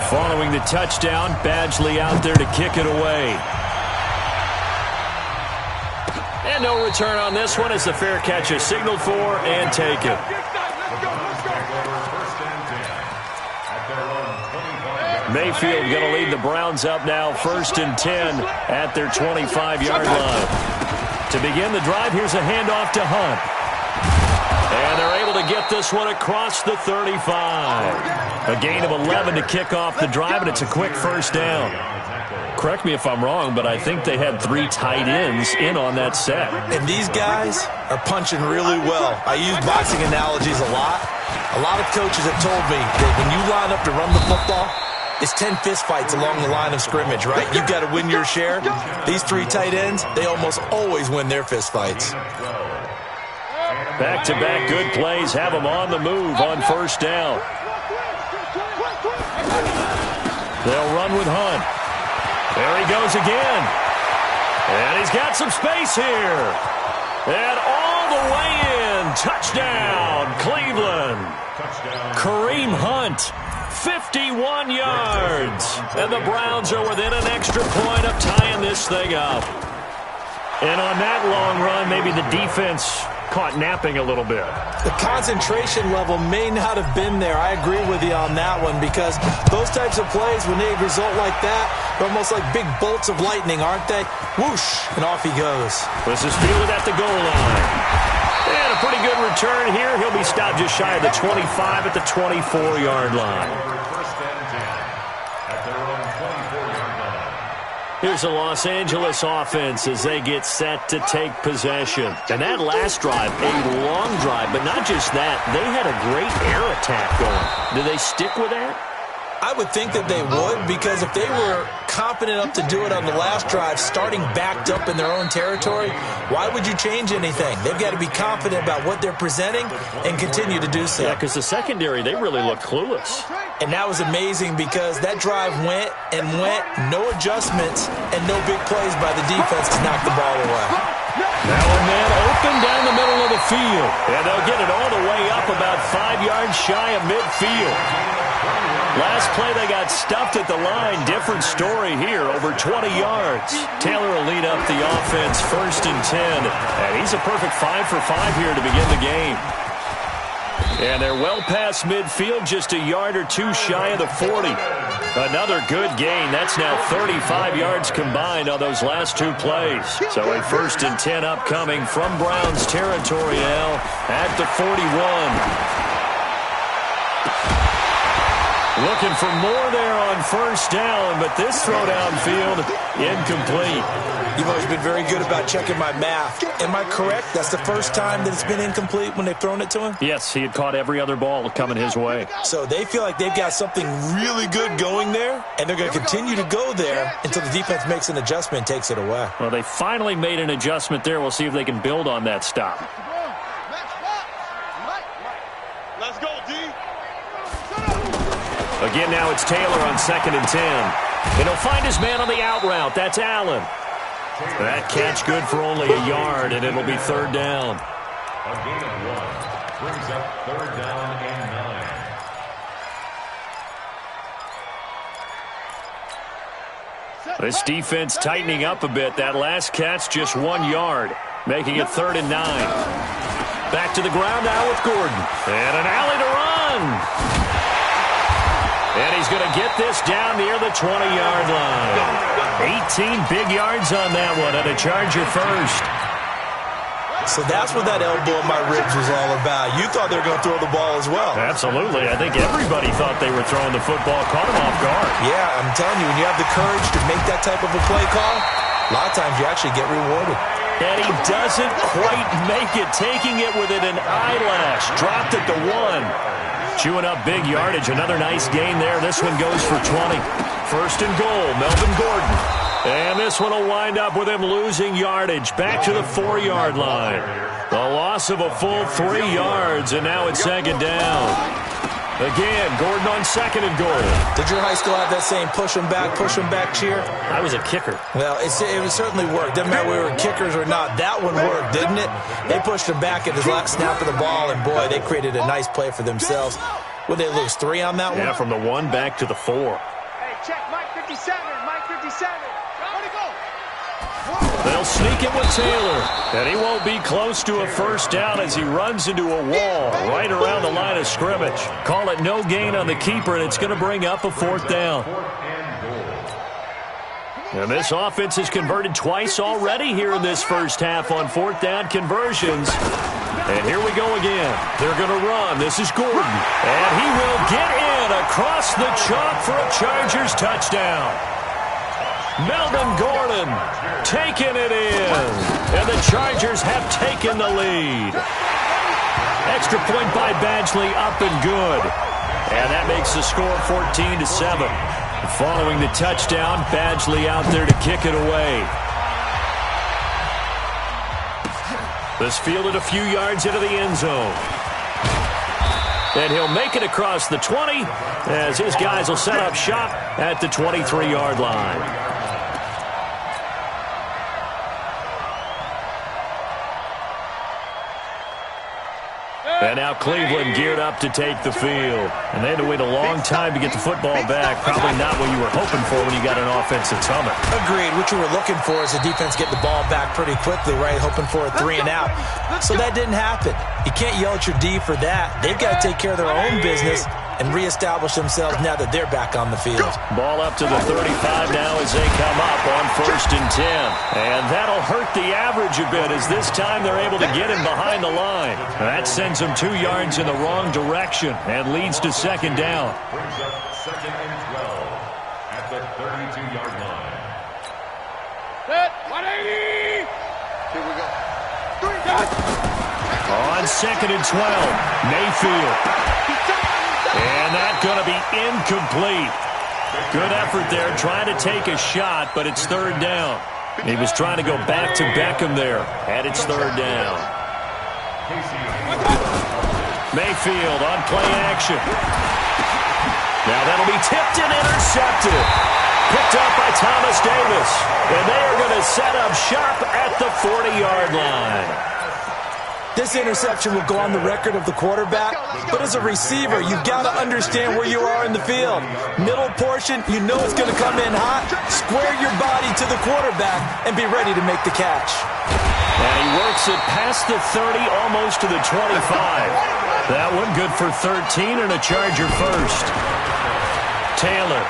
Following the touchdown, Badgley out there to kick it away. And no return on this one as the fair catch is signaled for and taken. Mayfield going to lead the Browns up now 1st and 10 at their 25-yard line. To begin the drive, here's a handoff to Hunt. And they're able to get this one across the 35. A gain of 11 to kick off the drive, and it's a quick first down. Correct me if I'm wrong, but I think they had 3 tight ends in on that set. And these guys are punching really well. I use boxing analogies a lot. A lot of coaches have told me that when you line up to run the football, it's 10 fistfights along the line of scrimmage, right? You've got to win your share. These 3 tight ends, they almost always win their fistfights. Back-to-back good plays have them on the move on 1st down. They'll run with Hunt. There he goes again. And he's got some space here. And all the way in. Touchdown, Cleveland. Kareem Hunt, 51 yards. And the Browns are within an extra point of tying this thing up. And on that long run, maybe the defense caught napping a little bit. The concentration level may not have been there. I agree with you on that one, because those types of plays, when they result like that, they're almost like big bolts of lightning, aren't they? Whoosh, and off he goes. This is fielded at the goal line. And a pretty good return here. He'll be stopped just shy of the 25 at the 24-yard line. Here's the Los Angeles offense as they get set to take possession. And that last drive, a long drive, but not just that. They had a great air attack going. Do they stick with that? I would think that they would, because if they were confident enough to do it on the last drive, starting backed up in their own territory, why would you change anything? They've got to be confident about what they're presenting and continue to do so. Yeah, because the secondary, they really look clueless. And that was amazing because that drive went, no adjustments, and no big plays by the defense to knock the ball away. Now a man open down the middle of the field, and they'll get it all the way up about 5 yards shy of midfield. Last play, they got stuffed at the line. Different story here, over 20 yards. Taylor will lead up the offense 1st and 10. And he's a perfect 5 for 5 here to begin the game. And they're well past midfield, just a yard or two shy of the 40. Another good gain. That's now 35 yards combined on those last two plays. So a 1st and 10 upcoming from Browns territory now at the 41. Looking for more there on 1st down, but this throw downfield, incomplete. You've always been very good about checking my math. Am I correct? That's the first time that it's been incomplete when they've thrown it to him? Yes, he had caught every other ball coming his way. So they feel like they've got something really good going there, and they're going to continue to go there until the defense makes an adjustment and takes it away. Well, they finally made an adjustment there. We'll see if they can build on that stop. Let's go, D. Again, now it's Taylor on 2nd and 10. And he'll find his man on the out route. That's Allen. That catch good for only a yard, and it'll be 3rd down. A gain of 1 brings up 3rd down and 9. This defense tightening up a bit. That last catch just 1 yard, making it 3rd and 9. Back to the ground now with Gordon. And an alley to run. And he's going to get this down near the 20-yard line. 18 big yards on that one, and a Charger first. So that's what that elbow in my ribs was all about. You thought they were going to throw the ball as well. Absolutely. I think everybody thought they were throwing the football. Caught him off guard. Yeah, I'm telling you, when you have the courage to make that type of a play call, a lot of times you actually get rewarded. And he doesn't quite make it, taking it within an eyelash. Dropped it to 1. Chewing up big yardage. Another nice gain there. This one goes for 20. 1st and goal, Melvin Gordon. And this one will wind up with him losing yardage. Back to the 4-yard line. The loss of a full 3 yards, and now it's 2nd down. Again, Gordon on 2nd and goal. Did your high school have that same push him back cheer? I was a kicker. Well, it certainly worked. Doesn't matter whether we were kickers or not. That one worked, didn't it? They pushed him back at his last snap of the ball, and boy, they created a nice play for themselves. Would they lose 3 on that one? Yeah, from the 1 back to the 4. Hey, check Mike 57. Mike 57. Where'd he go? They'll sneak it with Taylor, and he won't be close to a 1st down as he runs into a wall right around the line of scrimmage. Call it no gain on the keeper, and it's going to bring up a 4th down. And this offense has converted twice already here in this first half on 4th down conversions. And here we go again. They're going to run. This is Gordon. And he will get in across the chalk for a Chargers touchdown. Melvin Gordon taking it in. And the Chargers have taken the lead. Extra point by Badgley, up and good. And that makes the score 14-7. Following the touchdown, Badgley out there to kick it away. This fielded a few yards into the end zone. And he'll make it across the 20 as his guys will set up shop at the 23-yard line. And now Cleveland geared up to take the field. And they had to wait a long time to get the football back. Probably not what you were hoping for when you got an offensive summit. Agreed. What you were looking for is the defense get the ball back pretty quickly, right? Hoping for a 3 and out. So that didn't happen. You can't yell at your D for that. They've got to take care of their own business and reestablish themselves now that they're back on the field. Ball up to the 35 now as they come up on 1st and 10. And that'll hurt the average a bit as this time they're able to get him behind the line. That sends him 2 yards in the wrong direction and leads to 2nd down. Brings up 2nd and 12 at the 32-yard line. 180. Here we go. On 2nd and 12, Mayfield. And that's going to be incomplete. Good effort there, trying to take a shot, but it's 3rd down. He was trying to go back to Beckham there, and it's 3rd down. Mayfield on play action. Now that'll be tipped and intercepted. Picked up by Thomas Davis. And they are going to set up shop at the 40-yard line. This interception will go on the record of the quarterback, but as a receiver, you've got to understand where you are in the field. Middle portion, you know it's going to come in hot. Square your body to the quarterback and be ready to make the catch. And he works it past the 30, almost to the 25. That one good for 13 and a Charger first. Taylor.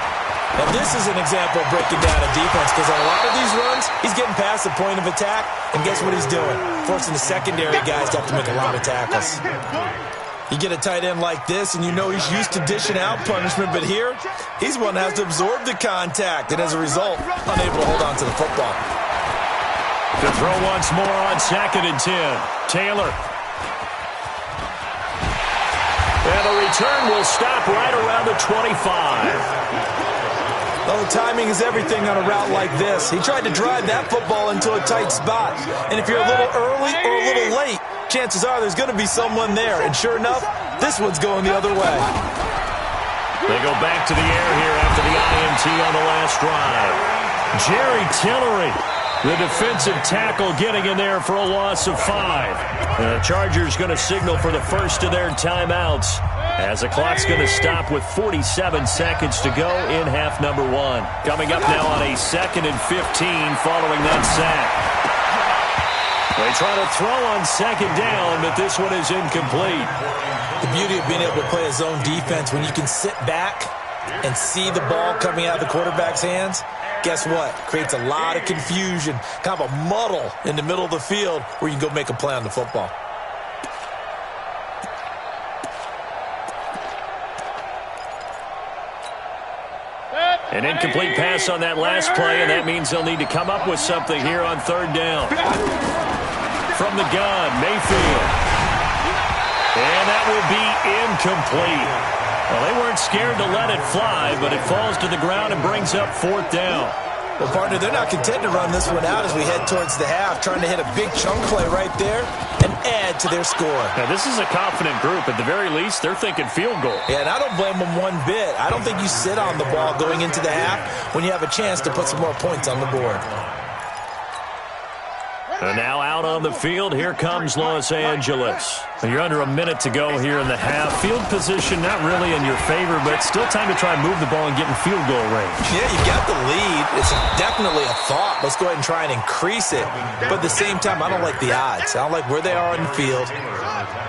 Now this is an example of breaking down a defense, because on a lot of these runs, he's getting past the point of attack, and guess what he's doing? Forcing the secondary guys to have to make a lot of tackles. You get a tight end like this, and you know he's used to dishing out punishment, but here, he's one that has to absorb the contact, and as a result, unable to hold on to the football. To throw once more on 2nd and 10. Taylor. And the return will stop right around the 25. Well, the timing is everything on a route like this. He tried to drive that football into a tight spot. And if you're a little early or a little late, chances are there's going to be someone there. And sure enough, this one's going the other way. They go back to the air here after the INT on the last drive. Jerry Tillery, the defensive tackle, getting in there for a loss of 5. The Chargers going to signal for the first of their timeouts, as the clock's going to stop with 47 seconds to go in half number 1. Coming up now on a 2nd and 15 following that sack. They try to throw on 2nd down, but this one is incomplete. The beauty of being able to play a zone defense, when you can sit back and see the ball coming out of the quarterback's hands, guess what? Creates a lot of confusion, kind of a muddle in the middle of the field where you can go make a play on the football. An incomplete pass on that last play, and that means they'll need to come up with something here on 3rd down. From the gun, Mayfield. And that will be incomplete. Well, they weren't scared to let it fly, but it falls to the ground and brings up 4th down. Well, partner, they're not content to run this one out as we head towards the half, trying to hit a big chunk play right there and add to their score. Now, this is a confident group. At the very least, they're thinking field goal. Yeah, and I don't blame them one bit. I don't think you sit on the ball going into the half when you have a chance to put some more points on the board. And now out on the field, here comes Los Angeles. You're under a minute to go here in the half. Field position not really in your favor, but still time to try and move the ball and get in field goal range. Yeah, you got the lead. It's definitely a thought. Let's go ahead and try and increase it. But at the same time, I don't like the odds. I don't like where they are on the field.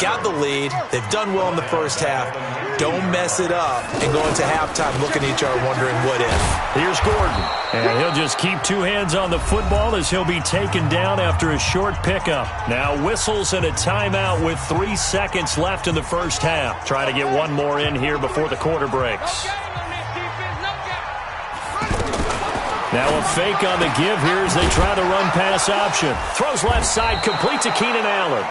Got the lead. They've done well in the first half. Don't mess it up and go into halftime looking at each other wondering what if. Here's Gordon. And he'll just keep 2 hands on the football as he'll be taken down after a short pickup. Now whistles and a timeout with 3 seconds left in the first half. Try to get one more in here before the quarter breaks. Now a fake on the give here as they try the run-pass option. Throws left side, complete to Keenan Allen.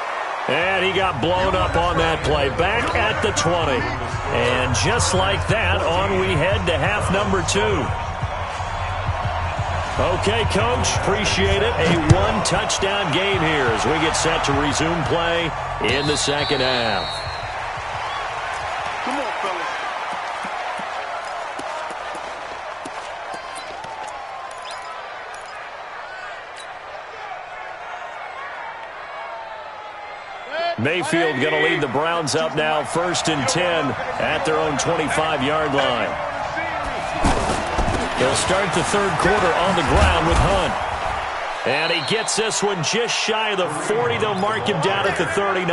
And he got blown up on that play. Back at the 20. And just like that, on we head to half number 2. Okay, Coach, appreciate it. A 1-touchdown game here as we get set to resume play in the second half. Come on, fellas. Mayfield going to lead the Browns up now 1st and 10 at their own 25-yard line. He'll start the 3rd quarter on the ground with Hunt. And he gets this one just shy of the 40. They'll mark him down at the 39.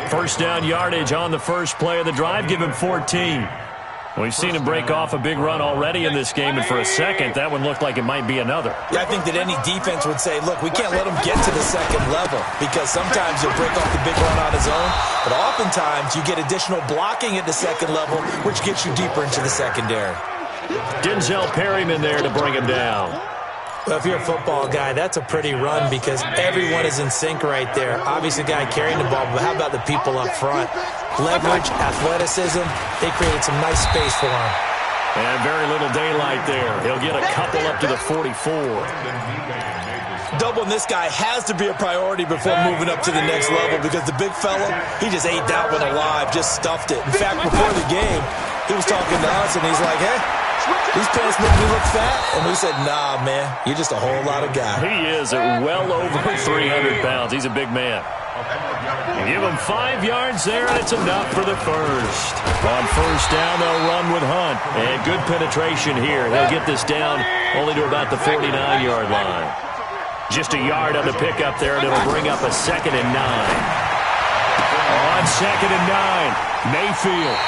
1st down yardage on the first play of the drive. Give him 14. We've seen him break off a big run already in this game, and for a second, that one looked like it might be another. Yeah, I think that any defense would say, look, we can't let him get to the second level because sometimes he'll break off the big run on his own, but oftentimes you get additional blocking at the second level, which gets you deeper into the secondary. Denzel Perryman there to bring him down. Well, if you're a football guy, that's a pretty run because everyone is in sync right there. Obviously, the guy carrying the ball, but how about the people up front? Leverage, athleticism, they created some nice space for him. And very little daylight there. He'll get a couple up to the 44. Doubling this guy has to be a priority before moving up to the next level because the big fella, he just ate that one alive, just stuffed it. In fact, before the game, he was talking to us, and he's like, hey, these pants make me look fat? And we said, nah, man, you're just a whole lot of guy. He is at well over 300 pounds. He's a big man. Give him 5 yards there, and it's enough for the first. On first down, they'll run with Hunt. And good penetration here. He'll get this down only to about the 49-yard line. Just a yard on the pickup there, and it'll bring up a 2nd and 9. On 2nd and 9, Mayfield.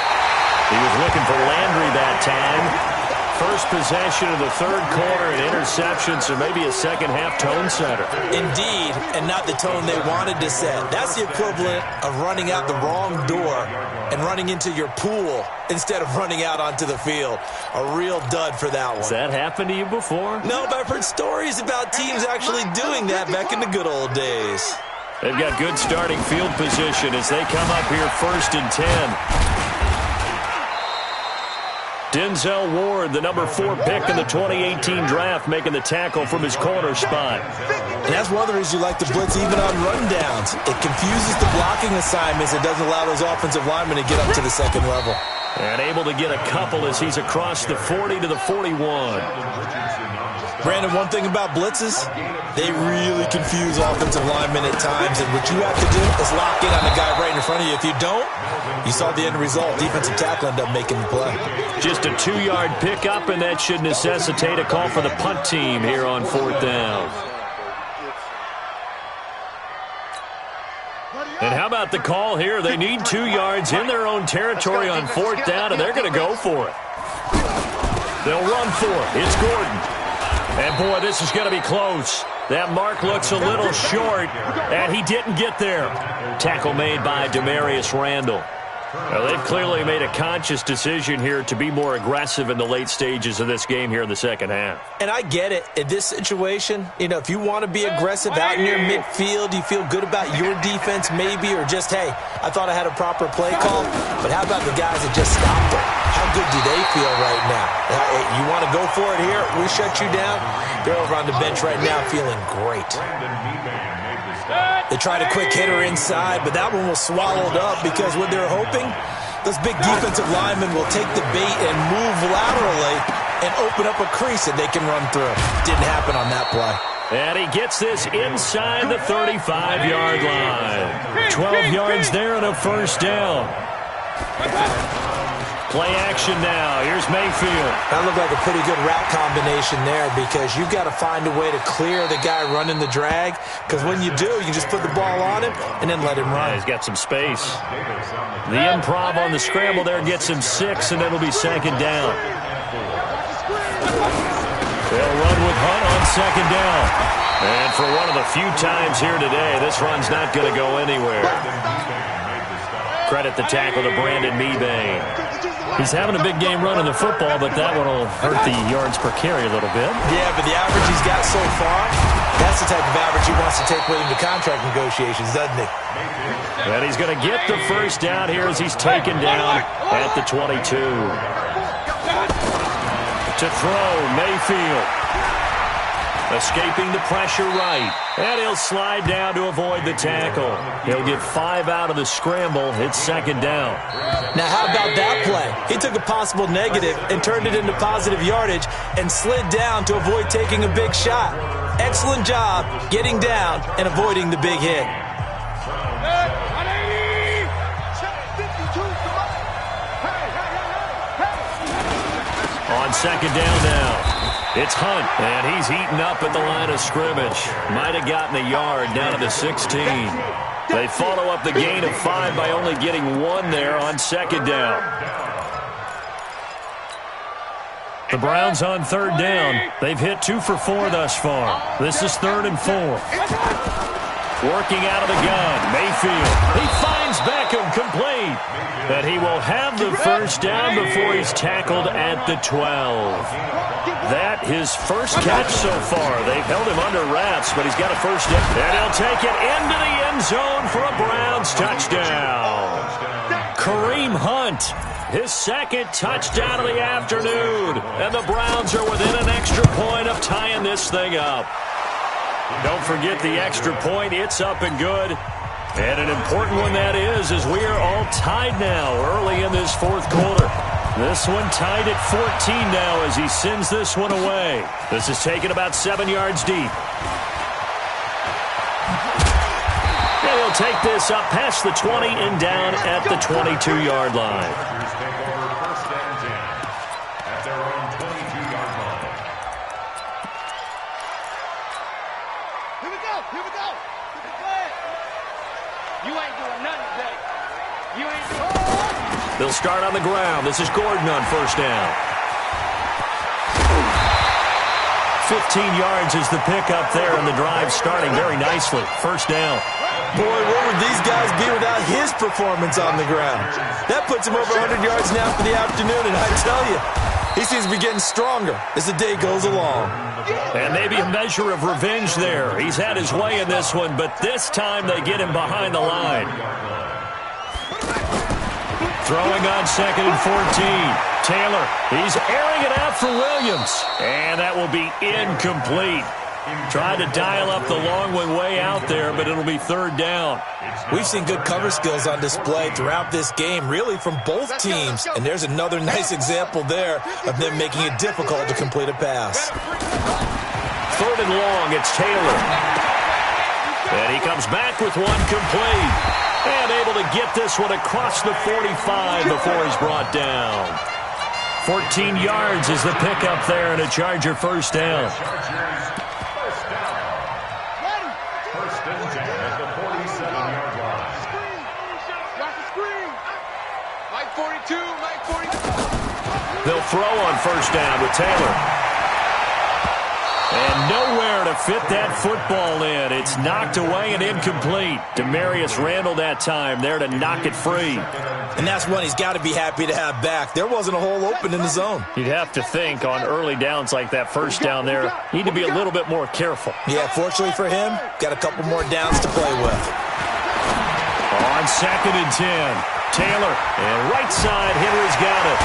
He was looking for Landry that time. First possession of the third quarter, an interception, so maybe a second-half tone setter. Indeed, and not the tone they wanted to set. That's the equivalent of running out the wrong door and running into your pool instead of running out onto the field. A real dud for that one. Has that happened to you before? No, but I've heard stories about teams actually doing that back in the good old days. They've got good starting field position as they come up here 1st and 10. Denzel Ward, the number 4 pick in the 2018 draft, making the tackle from his corner spot. And that's one of the reasons you like to blitz even on rundowns. It confuses the blocking assignments. It doesn't allow those offensive linemen to get up to the second level. And able to get a couple as he's across the 40 to the 41. Brandon, one thing about blitzes, they really confuse offensive linemen at times, and what you have to do is lock in on the guy right in front of you. If you don't, you saw the end result. Defensive tackle ended up making the play. Just a 2-yard pickup, and that should necessitate a call for the punt team here on 4th down. And how about the call here? They need 2 yards in their own territory on 4th down, and they're going to go for it. They'll run for it. It's Gordon. And, boy, this is going to be close. That mark looks a little short, and he didn't get there. Tackle made by Demarius Randall. Well, they've clearly made a conscious decision here to be more aggressive in the late stages of this game here in the second half. And I get it. In this situation, you know, if you want to be aggressive out in your midfield, you feel good about your defense maybe, or just, hey, I thought I had a proper play call. But how about the guys that just stopped them? How good do they feel right now? You want to go for it here? We shut you down? They're over on the bench right now feeling great. They tried a quick hitter inside, but that one was swallowed up because what they're hoping, those big defensive linemen will take the bait and move laterally and open up a crease that they can run through. Didn't happen on that play. And he gets this inside the 35-yard line. 12 yards there and a first down. Play action now. Here's Mayfield. That looked like a pretty good route combination there because you've got to find a way to clear the guy running the drag, because when you do, you just put the ball on him and then let him run. He's got some space. The improv on the scramble there gets him 6, and it'll be 2nd down. They'll run with Hunt on 2nd down. And for one of the few times here today, this run's not going to go anywhere. Credit the tackle to Brandon Mebane. He's having a big game running the football, but that one will hurt the yards per carry a little bit. Yeah, but the average he's got so far, that's the type of average he wants to take with him to contract negotiations, doesn't he? And he's going to get the first down here as he's taken down at the 22. To throw, Mayfield. Escaping the pressure right. And he'll slide down to avoid the tackle. He'll get 5 out of the scramble. It's 2nd down. Now, how about that play? He took a possible negative and turned it into positive yardage and slid down to avoid taking a big shot. Excellent job getting down and avoiding the big hit. On 2nd down now. It's Hunt, and he's heating up at the line of scrimmage. Might have gotten a yard down to the 16. They follow up the gain of 5 by only getting 1 there on 2nd down. The Browns on 3rd down. They've hit 2 for 4 thus far. This is 3rd and 4. Working out of the gun, Mayfield. He finds Beckham complete. That he will have the first down before he's tackled at the 12. That his first catch so far. They've held him under wraps, but he's got a first down. And he'll take it into the end zone for a Browns touchdown. Kareem Hunt, his second touchdown of the afternoon. And the Browns are within an extra point of tying this thing up. Don't forget the extra point. It's up and good. And an important one that is, as we are all tied now early in this fourth quarter. This one tied at 14 now as he sends this one away. This is taken about 7 yards deep. And he'll take this up past the 20 and down at the 22-yard line. They'll start on the ground. This is Gordon on first down. 15 yards is the pickup there, and the drive starting very nicely. First down. Boy, where would these guys be without his performance on the ground? That puts him over 100 yards now for the afternoon, and I tell you, he seems to be getting stronger as the day goes along. And maybe a measure of revenge there. He's had his way in this one, but this time they get him behind the line. Throwing on 2nd and 14. Taylor, he's airing it out for Williams. And that will be incomplete. Tried to dial up the long one way out there, but it'll be third down. We've seen good cover skills on display throughout this game, really from both teams. And there's another nice example there of them making it difficult to complete a pass. Third and long, it's Taylor. And he comes back with one complete. And able to get this one across the 45 before he's brought down. 14 yards is the pickup there, and a Charger first down. First and 10 at the 47-yard line. Mike 42, Mike 42. They'll throw on first down with Taylor. And nowhere to fit that football in. It's knocked away and incomplete. Demarius Randall that time there to knock it free. And that's one he's got to be happy to have back. There wasn't a hole open in the zone. You'd have to think on early downs like that first down there, need to be a little bit more careful. Yeah, fortunately for him, got a couple more downs to play with. On 2nd and 10, Taylor, and right side, Henry's got it.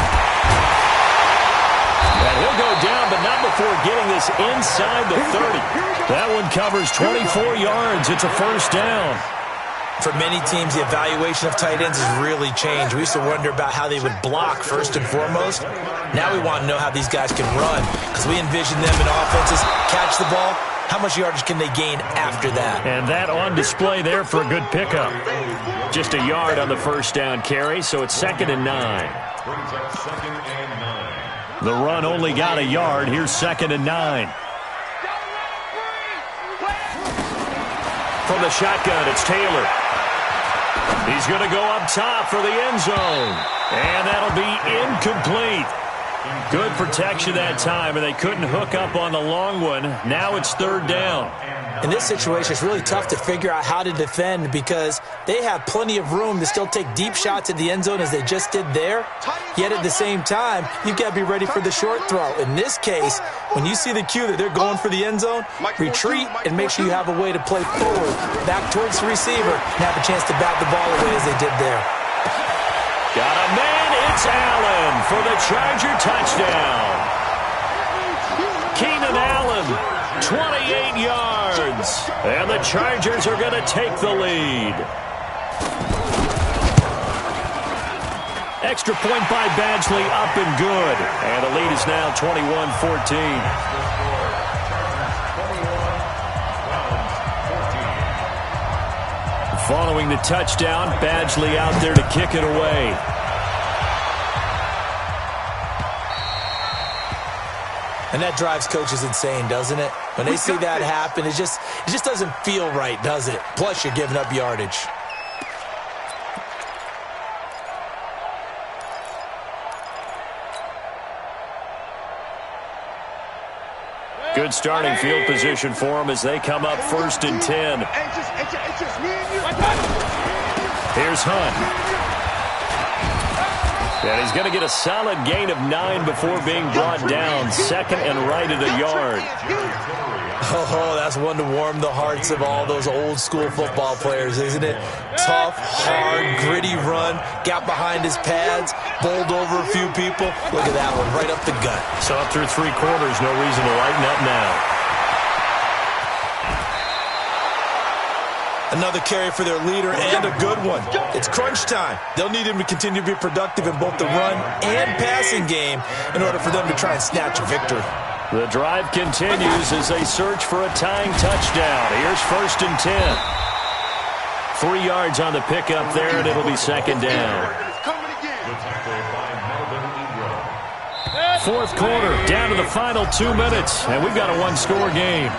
And he'll go down, but not before getting this inside the 30. That one covers 24 yards. It's a first down. For many teams, the evaluation of tight ends has really changed. We used to wonder about how they would block first and foremost. Now we want to know how these guys can run, because we envision them in offenses catch the ball. How much yardage can they gain after that? And that on display there for a good pickup. Just a yard on the first down carry, so it's 2nd and 9. Brings up 2nd and 9. The run only got a yard. Here's 2nd and 9. From the shotgun, it's Taylor. He's going to go up top for the end zone. And that'll be incomplete. Good protection that time, and they couldn't hook up on the long one. Now it's third down. In this situation, it's really tough to figure out how to defend because they have plenty of room to still take deep shots at the end zone as they just did there. Yet at the same time, you've got to be ready for the short throw. In this case, when you see the cue that they're going for the end zone, retreat and make sure you have a way to play forward, back towards the receiver, and have a chance to bat the ball away as they did there. Got a man, it's Allen for the Charger touchdown. Keenan Allen, 28 yards. And the Chargers are going to take the lead. Extra point by Badgley, up and good. And the lead is now 21-14. Following the touchdown, Badgley out there to kick it away. And that drives coaches insane, doesn't it? When they see that happen, it just doesn't feel right, does it? Plus, you're giving up yardage. Good starting field position for them as they come up 1st and 10. Here's Hunt. And he's going to get a solid gain of 9 before being brought down. Second and right at a yard. Oh, that's one to warm the hearts of all those old school football players, isn't it? Tough, hard, gritty run, got behind his pads, bowled over a few people. Look at that one, right up the gut. So up through 3 quarters, no reason to lighten up now. Another carry for their leader and a good one. It's crunch time. They'll need him to continue to be productive in both the run and passing game in order for them to try and snatch a victory. The drive continues as they search for a tying touchdown. Here's 1st and 10. 3 yards on the pickup there, and it'll be 2nd down. 4th quarter, down to the final 2 minutes, and we've got a 1-score game.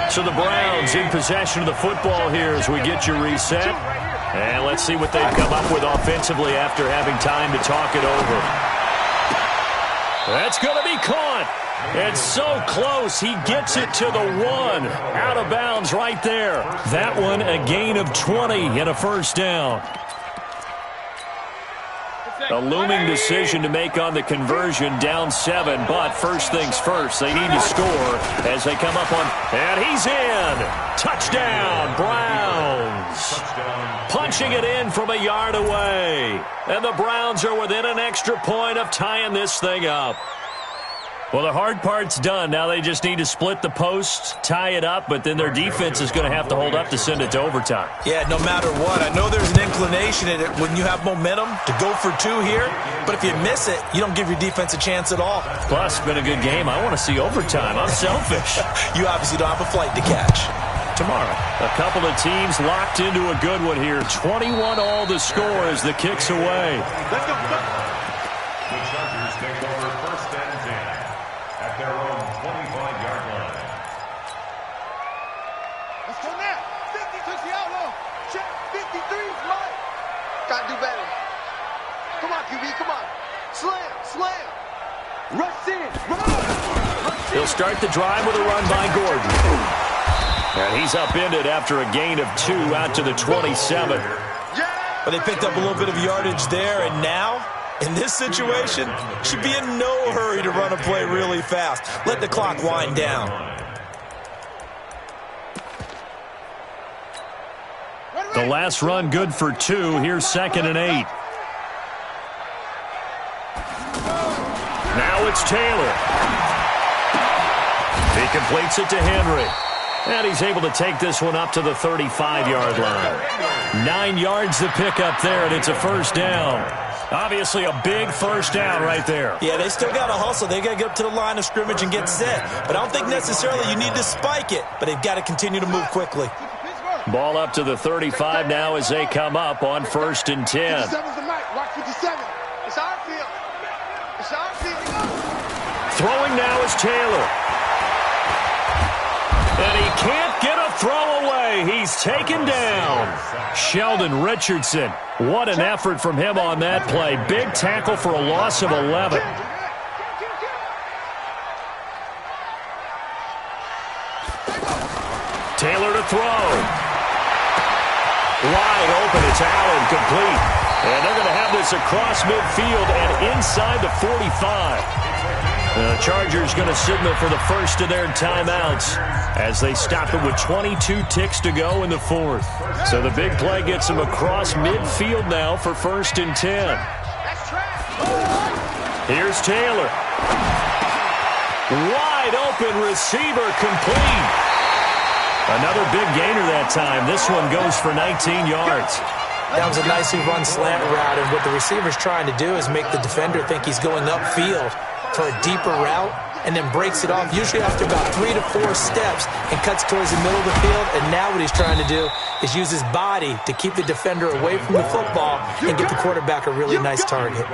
So the Browns in possession of the football here as we get you reset. And let's see what they've come up with offensively after having time to talk it over. That's going to be caught. It's so close. He gets it to the 1. Out of bounds right there. That one a gain of 20 and a 1st down. A looming decision to make on the conversion, down 7, but first things first, they need to score as they come up on, and he's in! Touchdown, Browns! Punching it in from a yard away, and the Browns are within an extra point of tying this thing up. Well, the hard part's done. Now they just need to split the post, tie it up, but then their defense is going to have to hold up to send it to overtime. Yeah, no matter what. I know there's an inclination in it when you have momentum to go for 2 here, but if you miss it, you don't give your defense a chance at all. Plus, it's been a good game. I want to see overtime. I'm selfish. You obviously don't have a flight to catch. Tomorrow, a couple of teams locked into a good one here. 21 all the score as the kick's away. Let's go. The Chargers take over 1st and 10 at their own 25-yard line. Let's go now. 50 took the outlaw. Check 53 is mine. Gotta do better. Come on, QB, come on. Slam. Rush in. Run. He'll start the drive with a run by Gordon. And he's upended after a gain of 2 out to the 27. But they picked up a little bit of yardage there, and now, in this situation, should be in no hurry to run a play really fast. Let the clock wind down. The last run good for 2. Here's 2nd and 8. Now it's Taylor. He completes it to Henry. And he's able to take this one up to the 35-yard line. 9 yards to pick up there, and it's a 1st down. Obviously a big 1st down right there. Yeah, they still got to hustle. They got to get up to the line of scrimmage and get set. But I don't think necessarily you need to spike it, but they've got to continue to move quickly. Ball up to the 35 now as they come up on 1st and 10. 57's the mic. Watch 57. It's our field. It's our field. Throwing now is Taylor. And he can't get a throw away. He's taken down. Sheldon Richardson. What an effort from him on that play. Big tackle for a loss of 11. Taylor to throw. Wide open. It's Allen, complete. And they're going to have this across midfield and inside the 45. The Chargers going to signal for the first of their timeouts as they stop it with 22 ticks to go in the 4th. So the big play gets them across midfield now for 1st and 10. Here's Taylor. Wide open receiver, complete. Another big gainer that time. This one goes for 19 yards. That was a nicely run slant route, and what the receiver's trying to do is make the defender think he's going upfield for a deeper route, and then breaks it off, usually after about 3 to 4 steps, and cuts towards the middle of the field. And now what he's trying to do is use his body to keep the defender away from the football and get the quarterback a really nice target.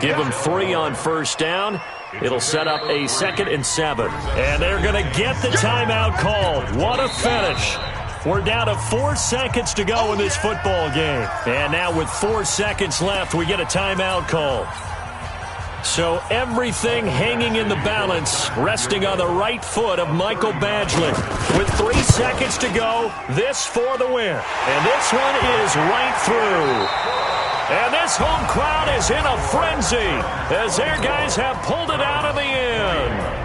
Give him 3 on 1st down. It'll set up a 2nd and 7. And they're going to get the timeout called. What a finish. We're down to 4 seconds to go in this football game. And now with 4 seconds left, we get a timeout call. So everything hanging in the balance, resting on the right foot of Michael Badgley. With 3 seconds to go, this for the win. And this one is right through. And this home crowd is in a frenzy as their guys have pulled it out of the end.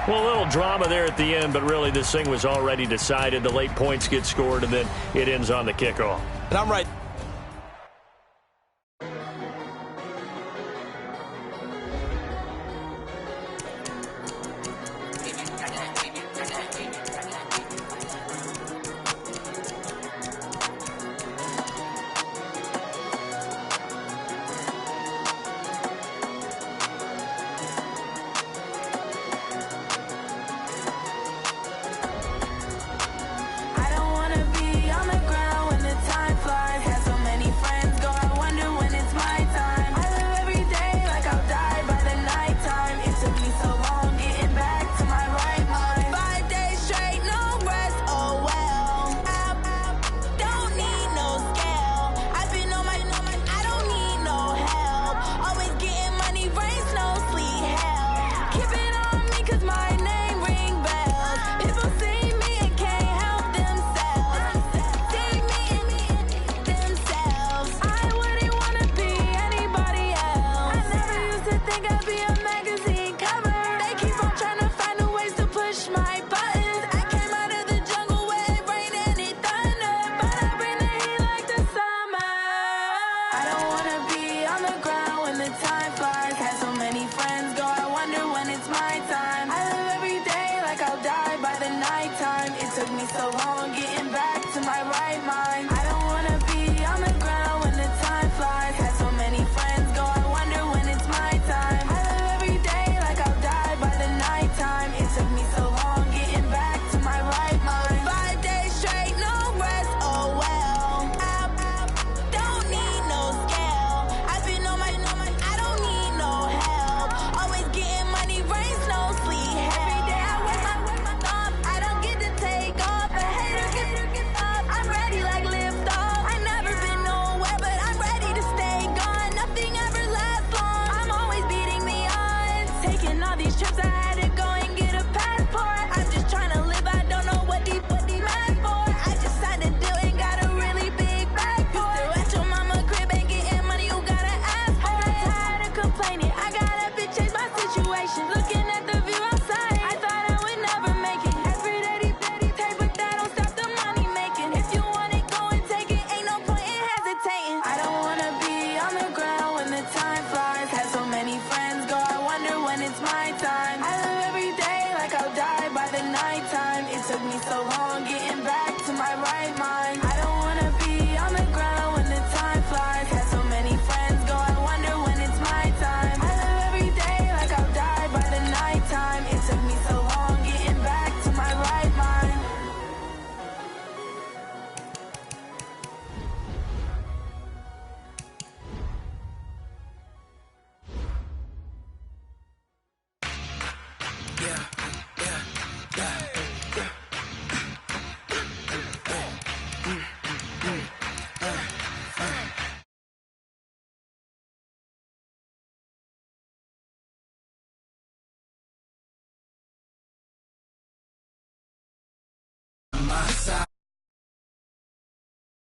Well, a little drama there at the end, but really this thing was already decided. The late points get scored, and then it ends on the kickoff. And I'm right. Yeah.